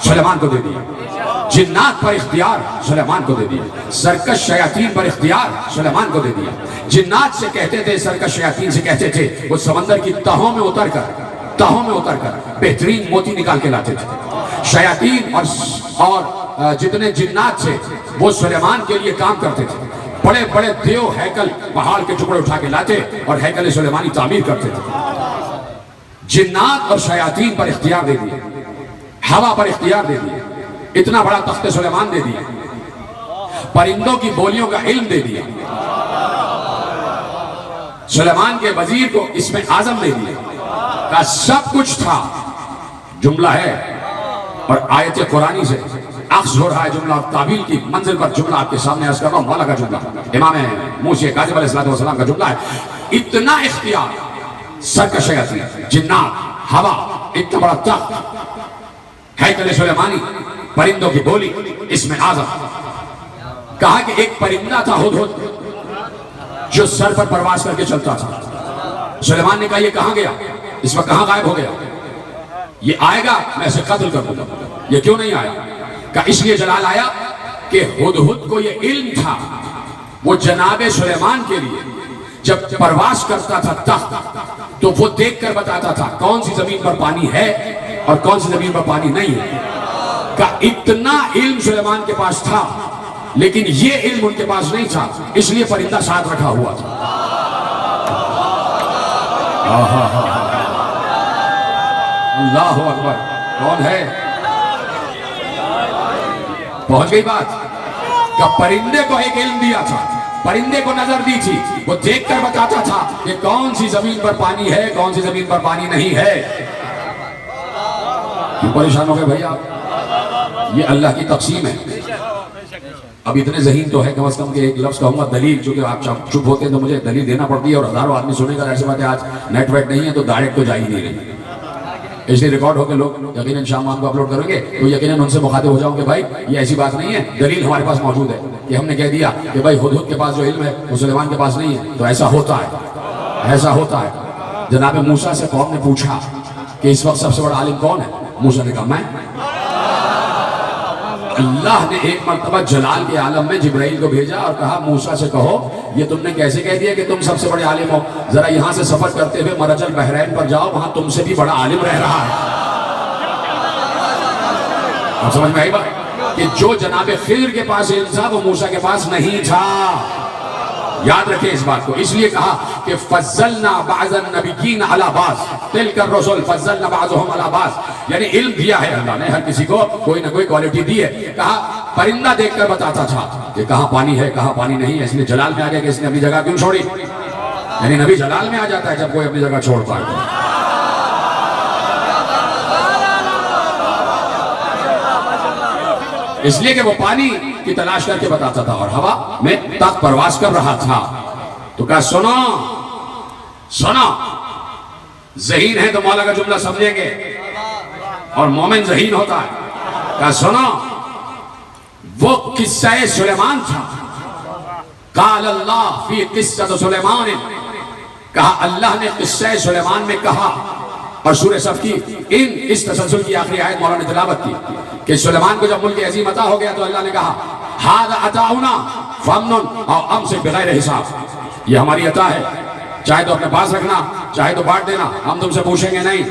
سلیمان کو دے دیا، جنات پر اختیار سلیمان کو دے دیا، سرکش شیاطین پر اختیار سلیمان کو دے دیا۔ جنات سے کہتے تھے، سرکش شیاطین سے کہتے تھے، وہ سمندر کی تہوں میں اتر کر بہترین موتی نکال کے لاتے تھے۔ شیاطین اور جتنے جنات سے وہ سلیمان کے لیے کام کرتے تھے، بڑے بڑے دیو ہیکل پہاڑ کے ٹکڑے اٹھا کے لاتے اور ہیکل سلیمانی تعمیر کرتے تھے۔ جنات اور شیاطین پر اختیار دے دیا، ہوا پر اختیار دے دیا، اتنا بڑا تخت سلیمان دے دیا، پرندوں کی بولیوں کا علم دے دیا، سلیمان کے وزیر کو اس میں اعظم دے دیا، کا سب کچھ تھا۔ جملہ ہے اور آیت قرآنی سے اخذ ہو رہا ہے جملہ، اور تعبیل کی منزل پر جملہ آپ کے سامنے عرض کر رہا ہوں، مولا کا جملہ، امام موسی کاظم علیہ السلام کا جملہ ہے۔ اتنا اختیار، سرکش شیاطین، جنات، ہوا، اتنا بڑا تخت، ہیکل سلیمانی، پرندوں کی بولی، اس میں اعظم۔ کہا کہ ایک پرندہ تھا ہدہد جو سر پر پرواز کر کے چلتا تھا۔ سلیمان نے کہا یہ کہاں گیا، اس وقت کہاں غائب ہو گیا، یہ آئے گا میں اسے قتل کر دوں گا، یہ کیوں نہیں آیا؟ کہا اس لیے جلال آیا کہ ہدہد کو یہ علم تھا، وہ جناب سلیمان کے لیے جب پرواز کرتا تھا تخت تو وہ دیکھ کر بتاتا تھا کون سی زمین پر پانی ہے اور کون سی زمین پر پانی نہیں ہے۔ کہا اتنا علم سلیمان کے پاس تھا، لیکن یہ علم ان کے پاس نہیں تھا، اس لیے پرندہ ساتھ رکھا ہوا تھا۔ اللہ اکبر، کون ہے؟ پہنچ گئی بات کہ پرندے کو ایک علم دیا تھا، پرندے کو نظر دی تھی، وہ دیکھ کر بتاتا تھا کہ کون سی زمین پر پانی ہے، کون سی زمین پر پانی نہیں ہے۔ کیوں پریشان ہو گئے بھائی آپ؟ یہ اللہ کی تقسیم ہے۔ اب اتنے ذہین تو ہے کم از کم کہ ایک لفظ کہوں گا دلیل، چونکہ آپ چپ ہوتے ہیں تو مجھے دلیل دینا پڑتی ہے اور ہزاروں آدمی سنے گا، ایسی بات ہے آج نیٹ ویٹ نہیں ہے تو ڈائریکٹ تو جا ہی نہیں رہی، اس لیے ریکارڈ ہو کے لوگ یقیناً شام کو اپلوڈ کریں گے تو یقیناً ان سے مخاطب ہو جاؤں کہ بھائی یہ ایسی بات نہیں ہے، دلیل ہمارے پاس موجود ہے کہ ہم نے کہہ دیا کہ بھائی ہدہد کے پاس جو علم ہے وہ سلیمان کے پاس نہیں ہے، تو ایسا ہوتا ہے، ایسا ہوتا ہے۔ جناب موسیٰ سے قوم نے پوچھا کہ اس وقت سب سے بڑا عالم کون ہے؟ موسیٰ نے کہا میں۔ اللہ نے ایک مرتبہ جلال کے عالم میں جبرائیل کو بھیجا اور کہا موسیٰ سے کہو یہ تم نے کیسے کہہ دیا کہ تم سب سے بڑے عالم ہو، ذرا یہاں سے سفر کرتے ہوئے مرج البحرین پر جاؤ، وہاں تم سے بھی بڑا عالم رہ رہا ہے۔ آپ سمجھ میں آئی بات کہ جو جناب خضر کے پاس علم تھا وہ موسیٰ کے پاس نہیں تھا، یاد رکھیں اس بات کو۔ اس لیے کہا کہ فضلنا بعض النبیین علی بعض، تلک الرسل فضلنا بعضهم علی بعض، یعنی علم دیا ہے اللہ نے ہر کسی کو کوئی نہ کوئی کوالٹی دی ہے۔ کہا پرندہ دیکھ کر بتاتا تھا کہ کہاں پانی ہے کہاں پانی نہیں ہے، اس لیے جلال میں آ گیا کہ اس نے اپنی جگہ کیوں چھوڑی، یعنی نبی جلال میں آ جاتا ہے جب کوئی اپنی جگہ چھوڑتا ہے۔ اس لیے کہ وہ پانی کی تلاش کر کے بتاتا تھا اور ہوا میں تک پرواز کر رہا تھا، تو کہا سنو سنو، ذہین ہے تو مولا کا جملہ سمجھیں گے اور مومن ذہین ہوتا ہے۔ کہا سنو وہ قصہ سلیمان تھا، قال اللہ فی قصہ سلیمان، کہا اللہ نے قصہ سلیمان میں کہا، اور سورہ صف کی اس تسلسل کی آخری آیت مولا نے تلاوت کی کہ سلیمان کو جب ملک عظیم عطا ہو گیا تو اللہ نے کہا ھذا عطاؤنا فامنن او امسک بغیر حساب، یہ ہماری عطا ہے، چاہے تو اپنے پاس رکھنا چاہے تو بانٹ دینا، ہم تم سے پوچھیں گے نہیں۔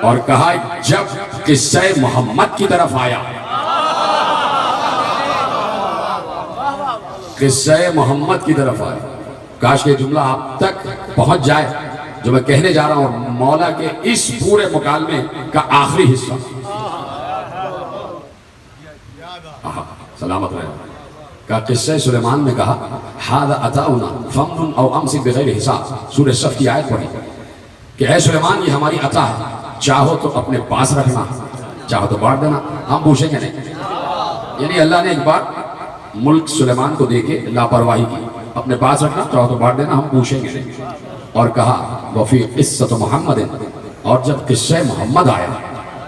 اور کہا جب قصہ محمد کی طرف آیا، قصہ محمد کی طرف آیا، کاش کہ جملہ آپ تک پہنچ جائے جو میں کہنے جا رہا ہوں، مولا کے اس پورے مکالمے کا آخری حصہ۔ سلامت رہے کا قصہ سلیمان نے کہا ھذا عطاؤنا فامنن او امسک بغیر حساب، سورہ صف کی آیت پڑھی کہ اے سلیمان یہ ہماری عطا ہے، چاہو تو اپنے پاس رکھنا چاہو تو بانٹ دینا، ہم پوچھیں گے نہیں۔ یعنی اللہ نے ایک بار ملک سلیمان کو دے کے لاپرواہی کی، اپنے پاس رکھنا چاہو تو بانٹ دینا، ہم پوچھیں گے نہیں۔ اور کہا وفی قصۃ محمد، اور جب قصہ محمد آیا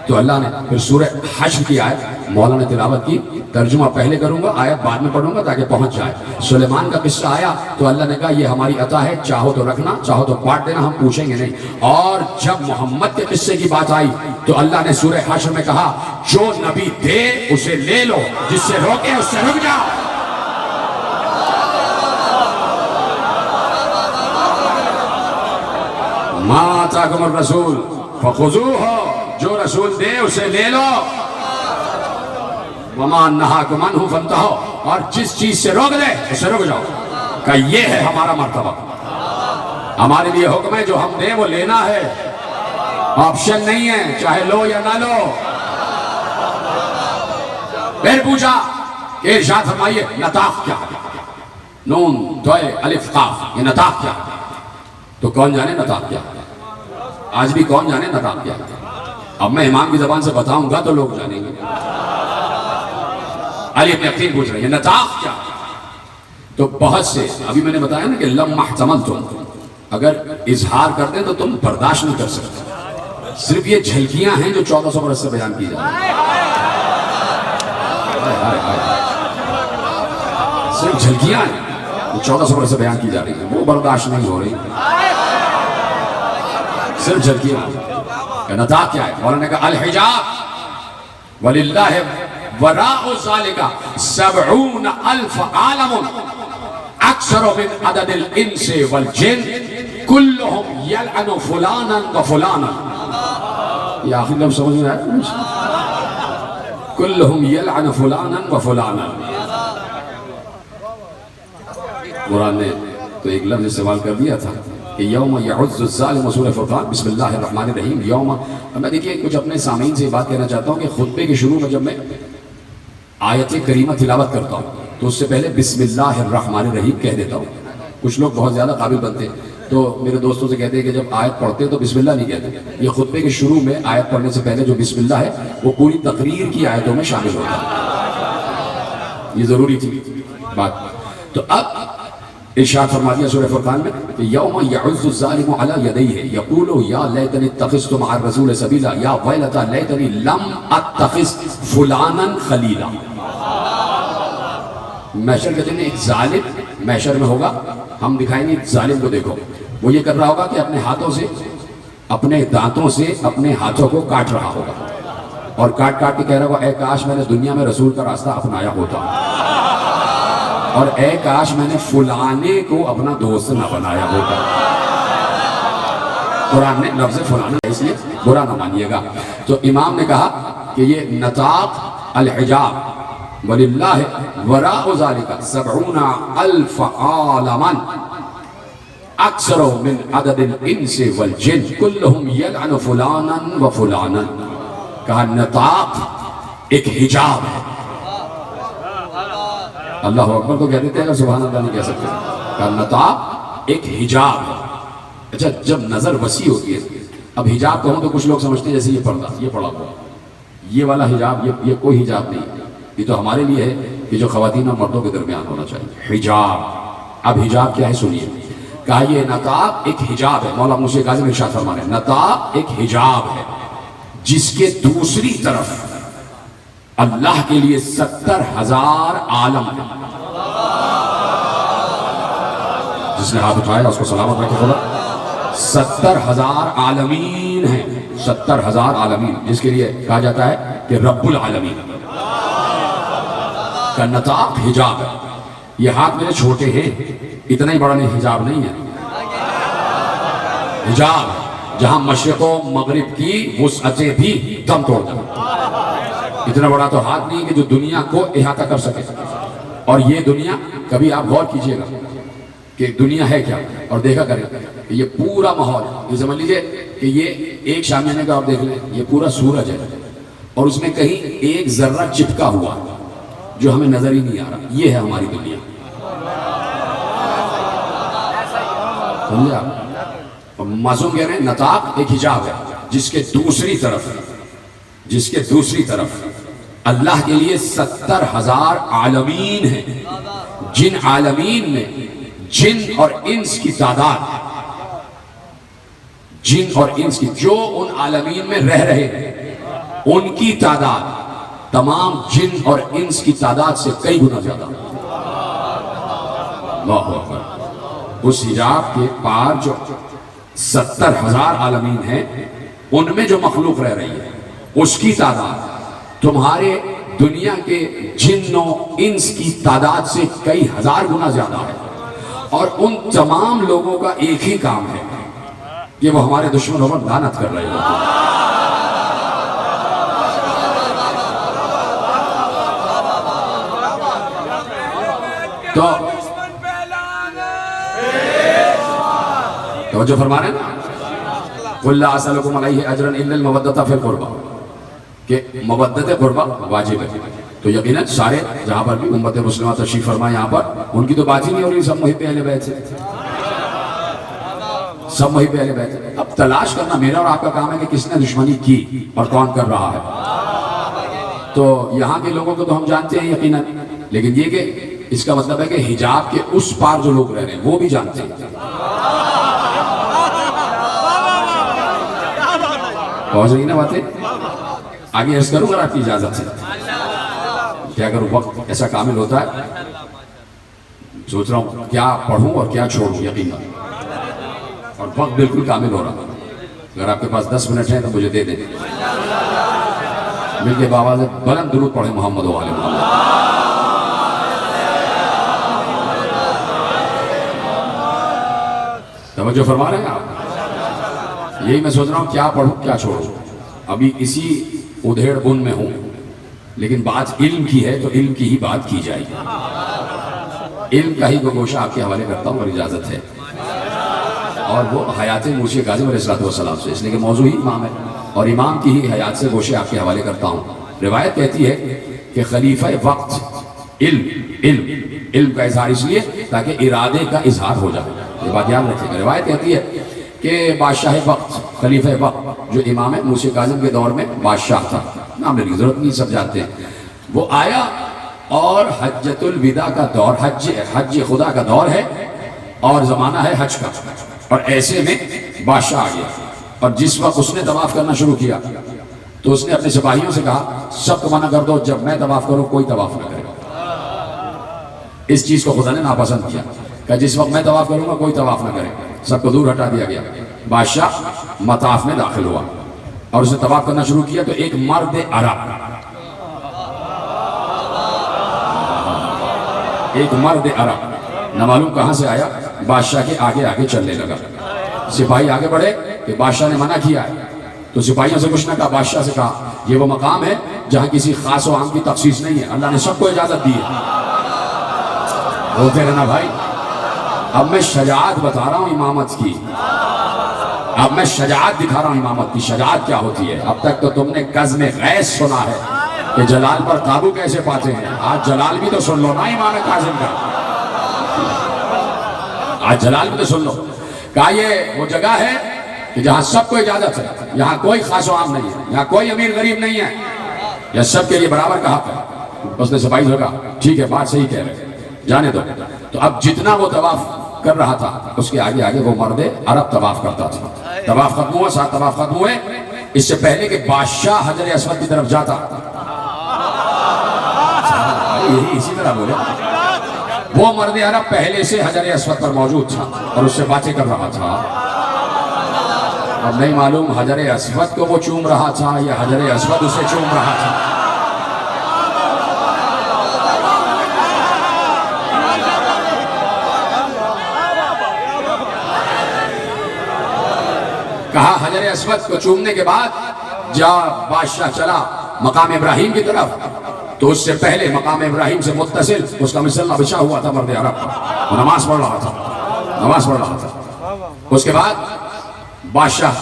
تو اللہ نے پھر سورہ حشر کی آیت مولا نے تلاوت کی، ترجمہ پہلے کروں گا آیت بعد میں پڑھوں گا تاکہ پہنچ جائے۔ سلیمان کا قصہ آیا تو اللہ نے کہا یہ ہماری عطا ہے، چاہو تو رکھنا چاہو تو بانٹ دینا، ہم پوچھیں گے نہیں۔ اور جب محمد کے قصے کی بات آئی تو اللہ نے سورہ حشر میں کہا جو نبی دے اسے لے لو، جس سے روکے اس سے رک جاؤ۔ ما آتاکم الرسول فخذوہ، جو رسول دے اسے لے لو، وما نہاکم عنہ فانتہوا، اور جس چیز سے روک دے اسے رک جاؤ۔ کہ یہ ہے ہمارا مرتبہ، ہمارے لیے حکم ہے جو ہم دیں وہ لینا ہے، آپشن نہیں ہے چاہے لو یا نہ لو۔ پھر پوچھا کہ ارشاد فرمائیے نطاق کیا ہے، نون توئے الف قاف، یہ نطاق کیا ہے؟ تو کون جانے نطاق کیا ہے؟ آج بھی کون جانے نطاق کیا ہے؟ اب میں امام کی زبان سے بتاؤں گا تو لوگ جانیں گے۔ علی ابن یقین پوچھ رہے ہیں نطاق کیا ہے؟ تو بہت سے ابھی میں نے بتایا نا کہ لم احتملتم، اگر اظہار کر دیں تو تم برداشت نہیں کر سکتے، صرف یہ جھلکیاں ہیں جو 1400 برس سے بیان کی جائیں، صرف جھلکیاں ہیں جو 1400 برس سے بیان کی جا رہی ہیں، وہ برداشت نہیں ہو رہی، صرف جھلکیاں ہیں۔ کہ نطاق کیا ہے؟ مولانا نے کہا الحجاب وللہ وراء ذالک 70,000 عالم اکثر من عدد الانس والجن کلہم یلعن فلانا و فلانا۔ یہ آخر لفظ سمجھ میں آیا؟ کلہم یلعن فلانا و فلانا۔ قرآن نے تو ایک لفظ استعمال کر دیا تھا کہ یوم یعز الظالم، سورہ فرقان، بسم اللہ الرحمن الرحیم۔ یوم، میں دیکھیے کچھ اپنے سامعین سے بات کہنا چاہتا ہوں کہ خطبے کے شروع میں جب میں آیت کریمہ تلاوت کرتا ہوں تو اس سے پہلے بسم اللہ الرحمن الرحیم کہہ دیتا ہوں. کچھ لوگ بہت زیادہ قابل بنتے ہیں تو میرے دوستوں سے کہتے ہیں کہ جب آیت پڑھتے ہیں تو بسم اللہ نہیں کہتے. یہ خطبے کے شروع میں آیت پڑھنے سے پہلے جو بسم اللہ ہے وہ پوری تقریر کی آیتوں میں شامل ہوتا ہے. یہ ضروری تھی بات. تو اب ارشاد فرما دیا سورہ فرقان میں کہ یوم یعز الظالم علی یدیہ یقول یا لیتنی اتخذت مع الرسول سبیلا یا ویلتى لیتنی لم اتخذ فلانا خلیلا. محشر کے دن ایک ظالم محشر میں ہوگا. ہم دکھائیں گے ظالم کو, دیکھو وہ یہ کر رہا ہوگا کہ اپنے ہاتھوں سے, اپنے دانتوں سے اپنے ہاتھوں کو کاٹ رہا ہوگا اور کاٹ کاٹ کے کہہ رہا ہوگا اے کاش میں نے دنیا میں رسول کا راستہ اپنایا ہوتا اور اے کاش میں نے فلانے کو اپنا دوست نہ بنایا ہوتا. قرآن نے لفظ فلانا ہے اس لیے برا نہ مانیے گا. تو امام نے کہا کہ یہ نطاق الحجاب وَلِلَّهِ وَرَاءُ ذَلِكَ 70,000 عَالَمًا أَكْثَرُ مِنْ عَدَدِ الْإِنسِ وَالْجِنِّ كُلُّهُمْ يَلْعَنُ فُلَانًا وَفُلَانًا. کہا نطاق ایک حجاب ہے. اللہ اکبر تو کہہ دیتے ہیں اگر سبحان اللہ نہیں کہہ سکتے. کہا نطاق ایک حجاب ہے. اچھا جب نظر وسیع ہوتی ہے, اب حجاب کہوں تو کچھ لوگ سمجھتے ہیں جیسے یہ پردہ, یہ پڑا ہوا, یہ والا حجاب, یہ کوئی حجاب نہیں. یہ تو ہمارے لیے ہے کہ جو خواتین اور مردوں کے درمیان ہونا چاہیے حجاب. اب حجاب کیا ہے سنیے. کہا یہ نقاب ایک حجاب ہے. مولا موسیٰ کاظم ارشاد فرما رہے ہیں نقاب ایک حجاب ہے جس کے دوسری طرف اللہ کے لیے 70,000 عالم ہے. جس نے ہاتھ اٹھایا اس کو سلامت رکھے خدا. 70,000 عالمین ہیں, 70,000 عالمین, جس کے لیے کہا جاتا ہے کہ رب العالمین کا نطاق حجاب ہے. یہ ہاتھ میرے چھوٹے ہیں, اتنا ہی بڑا نہیں, حجاب نہیں ہے. حجاب جہاں مشرق و مغرب کی وسعتیں بھی دم توڑ دیں. اتنا بڑا تو ہاتھ نہیں کہ جو دنیا کو احاطہ کر سکے. اور یہ دنیا کبھی آپ غور کیجئے گا کہ دنیا ہے کیا, اور دیکھا کریں کہ یہ پورا ماحول, یہ سمجھ لیجئے کہ یہ ایک شامیانے کا آپ دیکھ لیں, یہ پورا سورج ہے اور اس میں کہیں ایک ذرہ چپکا ہوا جو ہمیں نظر ہی نہیں آ رہا. یہ ہے ہماری دنیا. سمجھے آپ؟ معصوم کہہ رہے ہیں نطاق ایک حجاب ہے جس کے دوسری طرف اللہ کے لیے 70,000 عالمین ہیں. جن عالمین میں جن اور انس کی تعداد, جن اور انس کی, جو ان عالمین میں رہ رہے ہیں ان کی تعداد تمام جن اور انس کی تعداد سے کئی گنا زیادہ. اللہ اکبر. اس حجاب کے پار جو 70,000 عالمین ہیں ان میں جو مخلوق رہ رہی ہے اس کی تعداد تمہارے دنیا کے جن و انس کی تعداد سے کئی ہزار گنا زیادہ ہے. اور ان تمام لوگوں کا ایک ہی کام ہے کہ وہ ہمارے دشمنوں پر لعنت کر رہے ہوتے ہیں. تو توجہ فرما رہے ہیں نا, قُلْ لَا أَسْأَلُكُمْ عَلَيْهِ أَجْرًا إِلَّا الْمَوَدَّةَ فِي الْقُرْبَى, کہ مودت قربہ واجب ہے. تو یقیناً سارے جہاں پر بھی امت مسلمہ تشریف فرما یہاں پر, ان کی تو بات ہی نہیں ہو رہی, سب محب اہل بیت سے, سب محب اہل بیت سے. اب تلاش کرنا میرا اور آپ کا کام ہے کہ کس نے دشمنی کی اور کون کر رہا ہے. تو یہاں کے لوگوں کو تو ہم جانتے ہیں یقیناً, لیکن یہ کہ اس کا مطلب ہے کہ حجاب کے اس پار جو لوگ رہ رہے ہیں وہ بھی جانتے ہیں. پہنچ رہی نا باتیں؟ آگے عرض کروں گا آپ کی اجازت سے. کیا کروں, وقت ایسا کامل ہوتا ہے, سوچ رہا ہوں کیا پڑھوں اور کیا چھوڑوں یقیناً, اور وقت بالکل کامل ہو رہا. اگر آپ کے پاس 10 منٹ ہیں تو مجھے دے دیں. مل کے بابا سے بلند درود پڑھیں محمد و آل محمد. توجہ فرما رہے ہیں آپ؟ یہی میں سوچ رہا ہوں کیا پڑھوں کیا چھوڑوں. ابھی اسی ادھیڑ بن میں ہوں, لیکن بات علم کی ہے تو علم کی ہی بات کی جائے گی. علم کا ہی گوشہ آپ کے حوالے کرتا ہوں اور اجازت ہے, اور وہ حیات موسیٰ کاظم علیہ السلام سے, اس لیے کہ موضوع ہی امام ہے, اور امام کی ہی حیات سے گوشے آپ کے حوالے کرتا ہوں. روایت کہتی ہے کہ خلیفہ وقت علم کا اظہار اس لیے تاکہ ارادے کا اظہار ہو جائے، یہ بات یاد رکھیں گے۔ روایت کہتی ہے کہ بادشاہ وقت، خلیفہ وقت جو امام موسیٰ کاظم کے دور میں بادشاہ تھا، نام لینے کی ضرورت نہیں، سب جانتے ہیں، وہ آیا اور حجۃ الوداع کا دور، حج خدا کا دور ہے اور زمانہ ہے حج کا، اور ایسے میں بادشاہ آ گیا، اور جس وقت اس نے طواف کرنا شروع کیا تو اس نے اپنے سپاہیوں سے کہا سب کو منع کر دو، جب میں طواف کروں کوئی طواف نہ کرے۔ اس چیز کو خدا نے ناپسند کیا کہ جس وقت میں طواف کروں گا کوئی طواف نہ کرے، سب کو دور ہٹا دیا گیا۔ بادشاہ مطاف میں داخل ہوا اور اس نے طواف کرنا شروع کیا تو ایک مرد عرب، نہ معلوم کہاں سے آیا، بادشاہ کے آگے آگے چلنے لگا۔ سپاہی آگے بڑھے کہ بادشاہ نے منع کیا ہے، تو سپاہیوں سے کچھ نہ کہا، بادشاہ سے کہا یہ وہ مقام ہے جہاں کسی خاص و عام کی تخصیص نہیں ہے، اللہ نے سب کو اجازت دی ہے۔ بولتے رہنا بھائی، اب میں شجاعت بتا رہا ہوں امامت کی، اب میں شجاعت دکھا رہا ہوں امامت کی، شجاعت کیا ہوتی ہے۔ اب تک تو تم نے قزم غیث سنا ہے کہ جلال پر قابو کیسے پاتے ہیں، آج جلال بھی تو سن لو نا امام کاظم کا، آج جلال بھی تو سن لو۔ کہا یہ وہ جگہ ہے کہ جہاں سب کو اجازت ہے، یہاں کوئی خاص و عام نہیں ہے، یہاں کوئی امیر غریب نہیں ہے، یہ سب کے لیے برابر کا حق ہے۔ اس نے سپاہی سے کہا ٹھیک ہے، بات صحیح کہہ رہے، جانے دو۔ تو اب جتنا وہ طواف کر رہا تھا اس کے آگے آگے وہ مرد عرب طواف کرتا تھا۔ طواف ختم ہوا، 7 طواف ختم ہوئے، اس سے پہلے کہ بادشاہ حجر اسود کی طرف جاتا، یہی اسی طرح بولے، وہ مرد عرب پہلے سے حجر اسود پر موجود تھا اور اس سے باتیں کر رہا تھا۔ اب نہیں معلوم حجر اسود کو وہ چوم رہا تھا یا حجر اسود اسے چوم رہا تھا۔ کہا حجر اسود کو چومنے کے بعد جب بادشاہ چلا مقام ابراہیم کی طرف تو اس سے پہلے مقام ابراہیم سے متصل اس کا مسلح بچھا ہوا تھا مرد عرب کا، وہ نماز پڑھ رہا تھا۔ اس کے بعد بادشاہ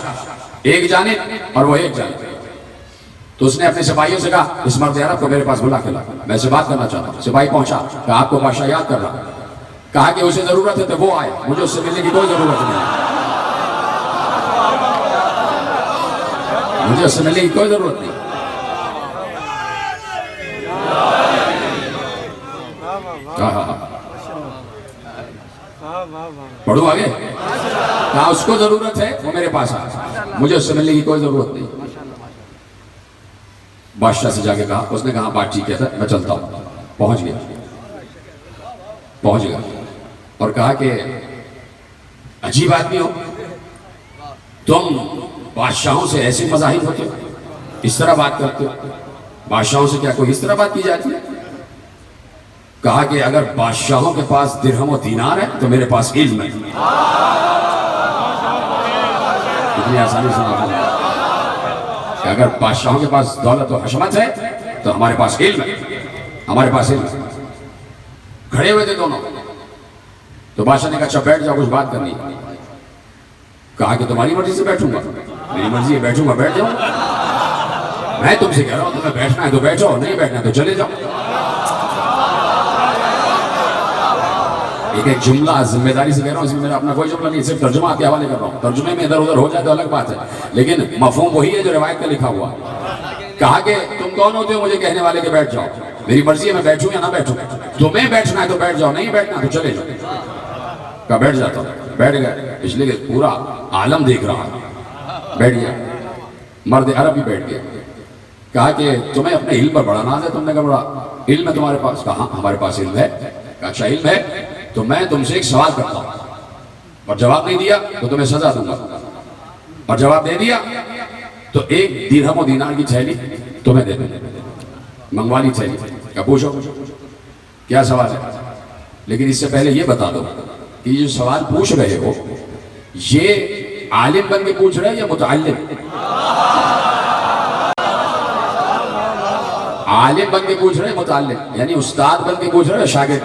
ایک جانب اور وہ ایک جانب، تو اس نے اپنے سپاہیوں سے کہا اس مرد عرب کو میرے پاس بلا کے لا، میں سے بات کرنا چاہتا ہوں۔ سپاہی پہنچا، کہا آپ کو بادشاہ یاد کر رہا، کہا کہ اسے ضرورت ہے تو وہ آئے، مجھے اس سے ملنے کی کوئی ضرورت نہیں، مجھے اس سے ملنے کی کوئی ضرورت نہیں۔ پڑھو آگے، کہا اس کو ضرورت ہے وہ میرے پاس آئے، مجھے اس سے ملنے کی کوئی ضرورت نہیں۔ بادشاہ سے جا کے کہا، اس نے کہا بات ٹھیک ہے میں چلتا ہوں۔ پہنچ گیا اور کہا کہ عجیب آدمی ہو تم، بادشاہوں سے ایسے مذاہب ہوتے ہو، اس طرح بات کرتے ہو، بادشاہوں سے کیا کوئی اس طرح بات کی جاتی ہے؟ کہا کہ اگر بادشاہوں کے پاس درہم و دینار ہے تو میرے پاس علم ہے۔ اتنی آسانی سے نہ کہ اگر بادشاہوں کے پاس دولت و حشمت ہے تو ہمارے پاس علم ہے، ہمارے پاس علم ہے۔ کھڑے ہوئے تھے دونوں، تو بادشاہ نے کہا اچھا بیٹھ جاؤ، کچھ بات کرنی۔ کہا کہ تمہاری مرضی سے بیٹھوں گا، میری مرضی ہے بیٹھوں گا، بیٹھ جاؤں، میں تم سے کہہ رہا ہوں تمہیں بیٹھنا ہے تو بیٹھو، نہیں بیٹھنا ہے تو چلے جاؤ۔ ایک جملہ ذمہ داری سے کہہ رہا ہوں، اس میں میرا اپنا کوئی جملہ نہیں، صرف ترجمہ کے حوالے کر رہا ہوں، ترجمے میں ادھر ادھر ہو جائے تو الگ بات ہے، لیکن مفہوم وہی ہے جو روایت کا لکھا ہوا۔ کہا کہ تم کون ہوتے ہو مجھے کہنے والے کہ بیٹھ جاؤ، میری مرضی ہے میں بیٹھوں یا نہ بیٹھوں، تمہیں بیٹھنا ہے تو بیٹھ جاؤ، نہیں بیٹھنا تو چلے جاؤ۔ کہا بیٹھ جاتا ہوں، بیٹھ گئے، اس لیے کہ پورا عالم دیکھ رہا ہے، بیٹھ گیا، مرد عرب بھی بیٹھ گیا۔ کہا کہ تمہیں اپنے علم پر بڑا ناز ہے، تم نے کہا بڑا علم ہے تمہارے پاس؟ کہا ہمارے پاس علم ہے۔ کہا اچھا علم ہے تو میں تم سے ایک سوال کرتا ہوں، اور جواب نہیں دیا تو تمہیں سزا دوں گا، اور جواب دے دیا تو ایک درہم و دینار کی تھیلی تمہیں دے دوں، منگوا لی تھیلی۔ کیا پوچھو کیا سوال ہے؟ لیکن اس سے پہلے یہ بتا دو کہ یہ جو سوال پوچھ رہے ہو یہ عالم بن کے پوچھ رہے یا متعلم؟ عالم بن کے پوچھ رہے متعلم، یعنی استاد بن کے پوچھ رہے شاگرد؟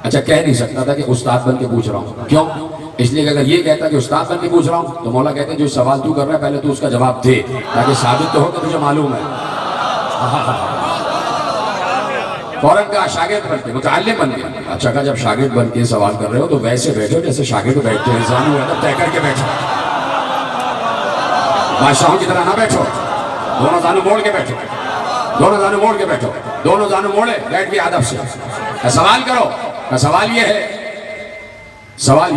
اچھا کہہ نہیں سکتا تھا کہ استاد بن کے پوچھ رہا ہوں، کیوں؟ اس لیے کہ اگر یہ کہتا کہ استاد بن کے پوچھ رہا ہوں تو مولا کہتے ہیں جو سوال تو کر رہا ہے پہلے تو اس کا جواب دے، تاکہ ثابت تو ہو کہ تجھے معلوم ہے۔ فوراً کہا شاگرد بن کے، متعلم بن گیا. اچھا کہا جب شاگرد بن کے سوال کر رہے ہو تو ویسے بیٹھو جیسے شاگرد بیٹھتے ہیں، انسان ہوا تھا طے کر کے بیٹھو، بادشاہوں کی طرح نہ بیٹھو، دونوں زانو موڑ کے بیٹھو، دونوں زانو موڑ کے بیٹھو، دونوں زانو موڑے بیٹھ کے ادب سے سوال کرو. سوال یہ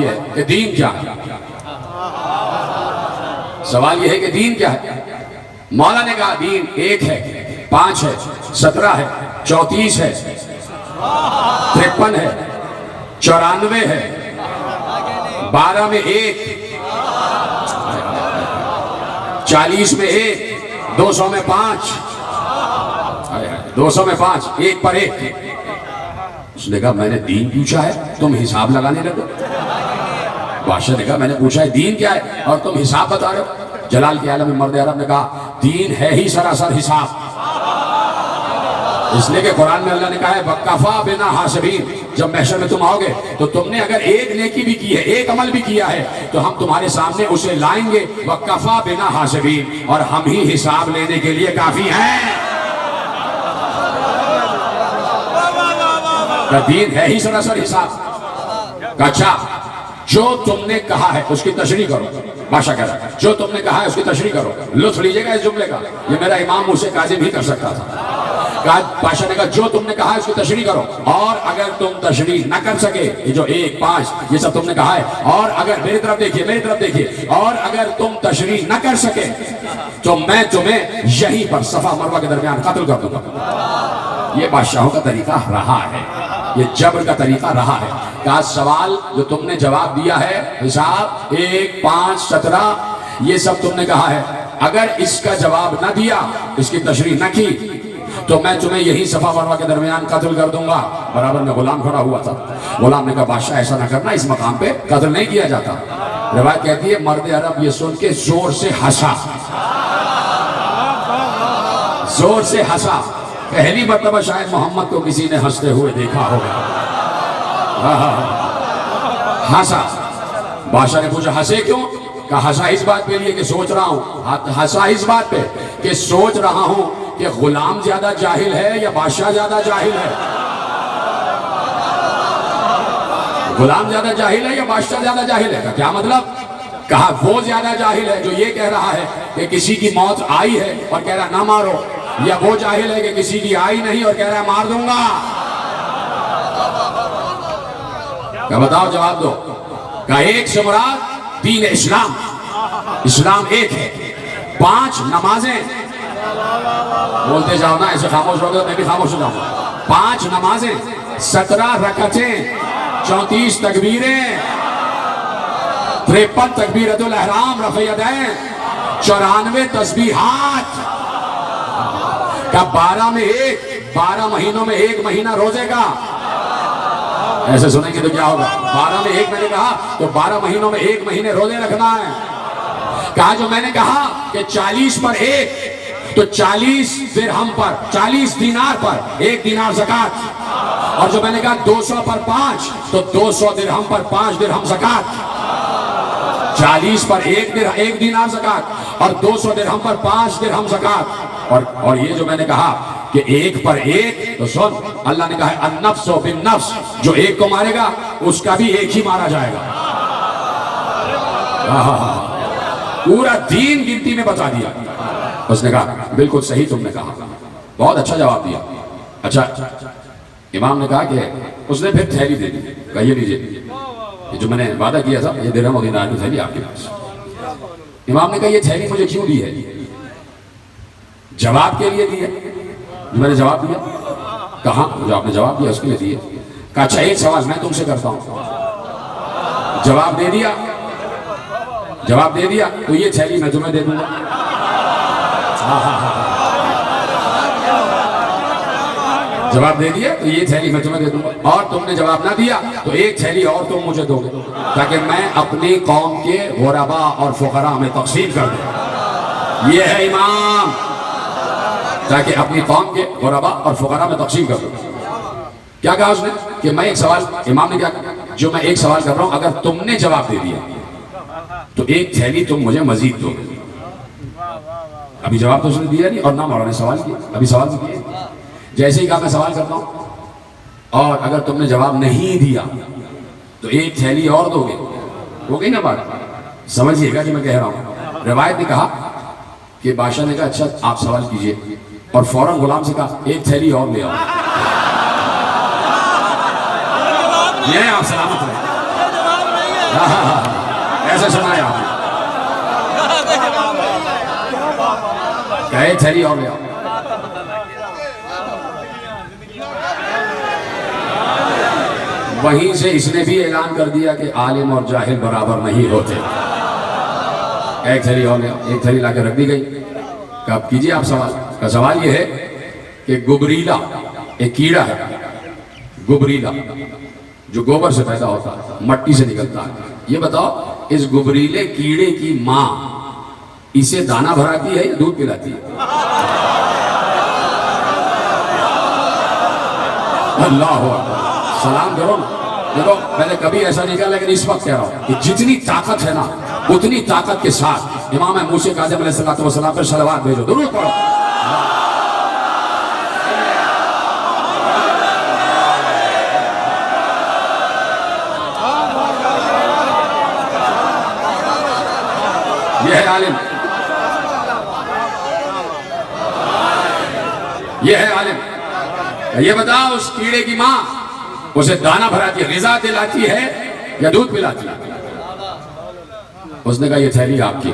ہے کہ دین کیا ہے. سوال یہ ہے کہ دین کیا ہے. مولا نے کہا دین 1 ہے، 5 ہے، 17 ہے، 34 ہے، 53 ہے، 94 ہے، 12 میں 1، 40 میں 1، 200 میں 5، 200 میں 5، 1 پر 1. اس نے کہا میں نے دین پوچھا ہے تم حساب لگانے لگو. بادشاہ نے کہا میں نے پوچھا ہے دین کیا ہے اور تم حساب بتا رہے ہو. جلال کے عالم مرد عرب نے کہا دین ہے ہی سراسر حساب. اس لیے کہ قرآن میں اللہ نے کہا ہے وَقَفَا بِنَا حَاسِبِينَ. جب محشر میں تم آؤ گے تو تم نے اگر ایک نیکی بھی کی ہے، ایک عمل بھی کیا ہے، تو ہم تمہارے سامنے اسے لائیں گے. وَقَفَا بِنَا حَاسِبِينَ. اور ہم ہی حساب لینے کے لیے کافی ہیں. کہ دین ہے ہی سراسر حساب. اچھا جو تم نے کہا ہے اس کی تشریح کرو. بادشاہ کہہ رہا ہے جو تم نے کہا ہے اس کی تشریح کرو. لطف لیجئے گا اس جملے کا، یہ میرا امام مجھ کاظم ہی کر سکتا تھا. بادشاہ نے کہا جو تم نے کہا ہے اس کی تشریح کرو، اور اگر تم تشریح نہ کر سکے، یہ جو 1، 5 یہ سب تم نے کہا ہے، اور اگر میری طرف دیکھیے، اور اگر تم تشریح نہ کر سکے تو میں تمہیں یہیں پر صفا مروہ کے درمیان قتل کر دوں گا. یہ بادشاہوں کا طریقہ رہا ہے، یہ جبر کا طریقہ رہا ہے. کہا سوال جو تم نے جواب دیا ہے حساب 1، 5، 17 یہ سب تم نے کہا ہے، اگر اس کا جواب نہ دیا، اس کی تشریح نہ کی، تو میں تمہیں یہی صفا مروہ کے درمیان قتل کر دوں گا. برابر میں غلام کھڑا ہوا تھا. غلام نے کہا بادشاہ ایسا نہ کرنا، اس مقام پہ قتل نہیں کیا جاتا. روایت کہتی ہے مرد عرب یہ سن کے زور سے ہنسا. پہلی مرتبہ شاید محمد کو کسی نے ہنستے ہوئے دیکھا ہوگا. ہنسا. بادشاہ نے پوچھا ہنسے کیوں؟ کہا ہنسا اس بات پہ لیے کہ سوچ رہا ہوں، ہنسا اس بات پہ کہ سوچ رہا ہوں کہ غلام زیادہ جاہل ہے یا بادشاہ زیادہ جاہل ہے. غلام زیادہ جاہل ہے یا بادشاہ زیادہ جاہل ہے. کیا مطلب؟ کہا وہ زیادہ جاہل ہے جو یہ کہہ رہا ہے کہ کسی کی موت آئی ہے اور کہہ رہا نہ مارو، یا وہ جاہل ہے کہ کسی کی آئی نہیں اور کہہ رہا ہے مار دوں گا. کیا بتاؤ جواب دو. کہا 1 سے مراد دین اسلام 1 ہے. 5 نمازیں، بولتے جاؤ نا، ایسے خاموش ہو گئے میں بھی خاموش ہو جاؤں. 5 نمازیں، 17 رکعتیں، 34 تکبیریں، 53 تکبیرۃ الاحرام رفع یدین، 94 تسبیحات. کہ 12 میں 1، 12 مہینوں میں 1 مہینہ روزے کا. ایسے سنیں گے تو کیا ہوگا؟ 12 میں 1 میں نے کہا تو 12 مہینوں میں 1 مہینے روزے رکھنا ہے. کہا جو میں نے کہا کہ 40 پر 1 تو 40 درہم پر، 40 دینار پر 1 دینار زکوٰۃ. اور جو میں نے کہا 200 پر 5 تو 200 درہم پر 5 درہم زکوٰۃ. 40 پر 1 دینار زکوٰۃ اور 200 درہم پر 5 درہم زکوٰۃ. اور یہ جو میں نے کہا کہ 1 پر 1 تو سن، اللہ نے کہا ہے النفس بالنفس، جو 1 کو مارے گا اس کا بھی 1 ہی مارا جائے گا. پورا دین گنتی میں بتا دیا. اس نے کہا بالکل صحیح تم نے کہا، بہت اچھا جواب دیا. اچھا امام نے کہا کہ اس نے پھر تھیلی دے دی. کہا یہ لیجئے، جو میں نے وعدہ کیا تھا یہ درہم و دینار کی تھیلی آپ کے پاس. امام نے کہا یہ تھیلی مجھے کیوں دی ہے؟ جواب کے لیے دی ہے. جو میں نے جواب دیا. کہاں جو آپ نے جواب دیا اس کے لیے دی ہے. کہا اچھا ایک سوال میں تم سے کرتا ہوں. جواب دے دیا تو یہ تھیلی میں تمہیں دے دوں گا. جواب دے دیا تو یہ تھیلی میں تمہیں دے دوں گا. اور تم نے جواب نہ دیا تو 1 تھیلی اور تم مجھے دو گے، تاکہ میں اپنی قوم کے غرباء اور فقراء میں تقسیم کر دوں. یہ ہے امام، تاکہ اپنی قوم کے غرباء اور فقراء میں تقسیم کر دوں. کیا کہا اس نے کہ میں ایک سوال، امام نے کیا کہا جو میں ایک سوال کر رہا ہوں اگر تم نے جواب دے دیا تو 1 تھیلی تم مجھے مزید دو گے. ابھی جواب تو اس نے دیا نہیں، اور نہ مولانا نے سوال کیا، ابھی سوال بھی کیا. جیسے ہی کہا میں سوال کرتا ہوں اور اگر تم نے جواب نہیں دیا تو ایک تھیلی اور دو گے. ہو گئی نا بات؟ سمجھیے گا کہ میں کہہ رہا ہوں. روایت نے کہا کہ بادشاہ نے کہا اچھا آپ سوال کیجئے، اور فوراً غلام سے کہا ایک تھیلی اور لے آؤ. یہ آپ سلامت رہے. ایسے سنا ہے آپ نے کہ ایک تھیلی اور لے آؤ. وہیں سے اس نے بھی اعلان کر دیا کہ عالم اور جاہل برابر نہیں ہوتے. ایک تھیلی اور لے آؤ. ایک تھیلی لا کے رکھ دی گئی. کب کیجئے آپ سوال کا. سوال یہ ہے کہ گبریلا ایک کیڑا ہے، گبریلا جو گوبر سے پیدا ہوتا ہے، مٹی سے نکلتا ہے. یہ بتاؤ اس گبریلے کیڑے کی ماں اسے دانہ بھراتی ہے یا دودھ پلاتی ہے؟ اللہ اکبر. سلام کرو نا. دیکھو میں نے کبھی ایسا نہیں کہا، لیکن اس وقت کہہ رہا ہوں کہ جتنی طاقت ہے نا اتنی طاقت کے ساتھ امام موسی کاظم علیہ السلام پر صلوات بھیجو، درود پڑھو. یہ ہے عالم، یہ ہے عالم. یہ بتاؤ اس کیڑے کی ماں اسے دانہ بھراتی ہے، غذا دلاتی ہے یا دودھ پلاتی ہے؟ اس نے کہا یہ تھیلی آپ کی.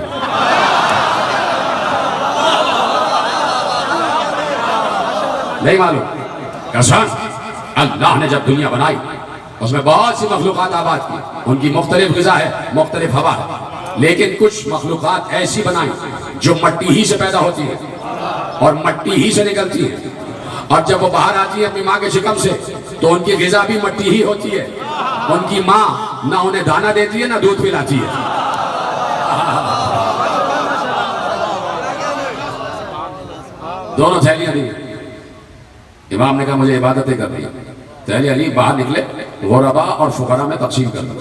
نہیں معلوم. قسم اللہ نے جب دنیا بنائی اس میں بہت سی مخلوقات آباد کی، ان کی مختلف غذا ہے، مختلف ہوا ہے، لیکن کچھ مخلوقات ایسی بنائی جو مٹی ہی سے پیدا ہوتی ہے اور مٹی ہی سے نکلتی ہے، اور جب وہ باہر آتی ہے اپنی ماں کے شکم سے تو ان کی غذا بھی مٹی ہی ہوتی ہے. ان کی ماں نہ انہیں دانہ دیتی ہے نہ دودھ پلاتی ہے. دونوں تھیلیاں دی. امام نے کہا مجھے عبادتیں کر دی. تھیلیاں لی، باہر نکلے، غربا اور فقراء میں تقسیم کر دی.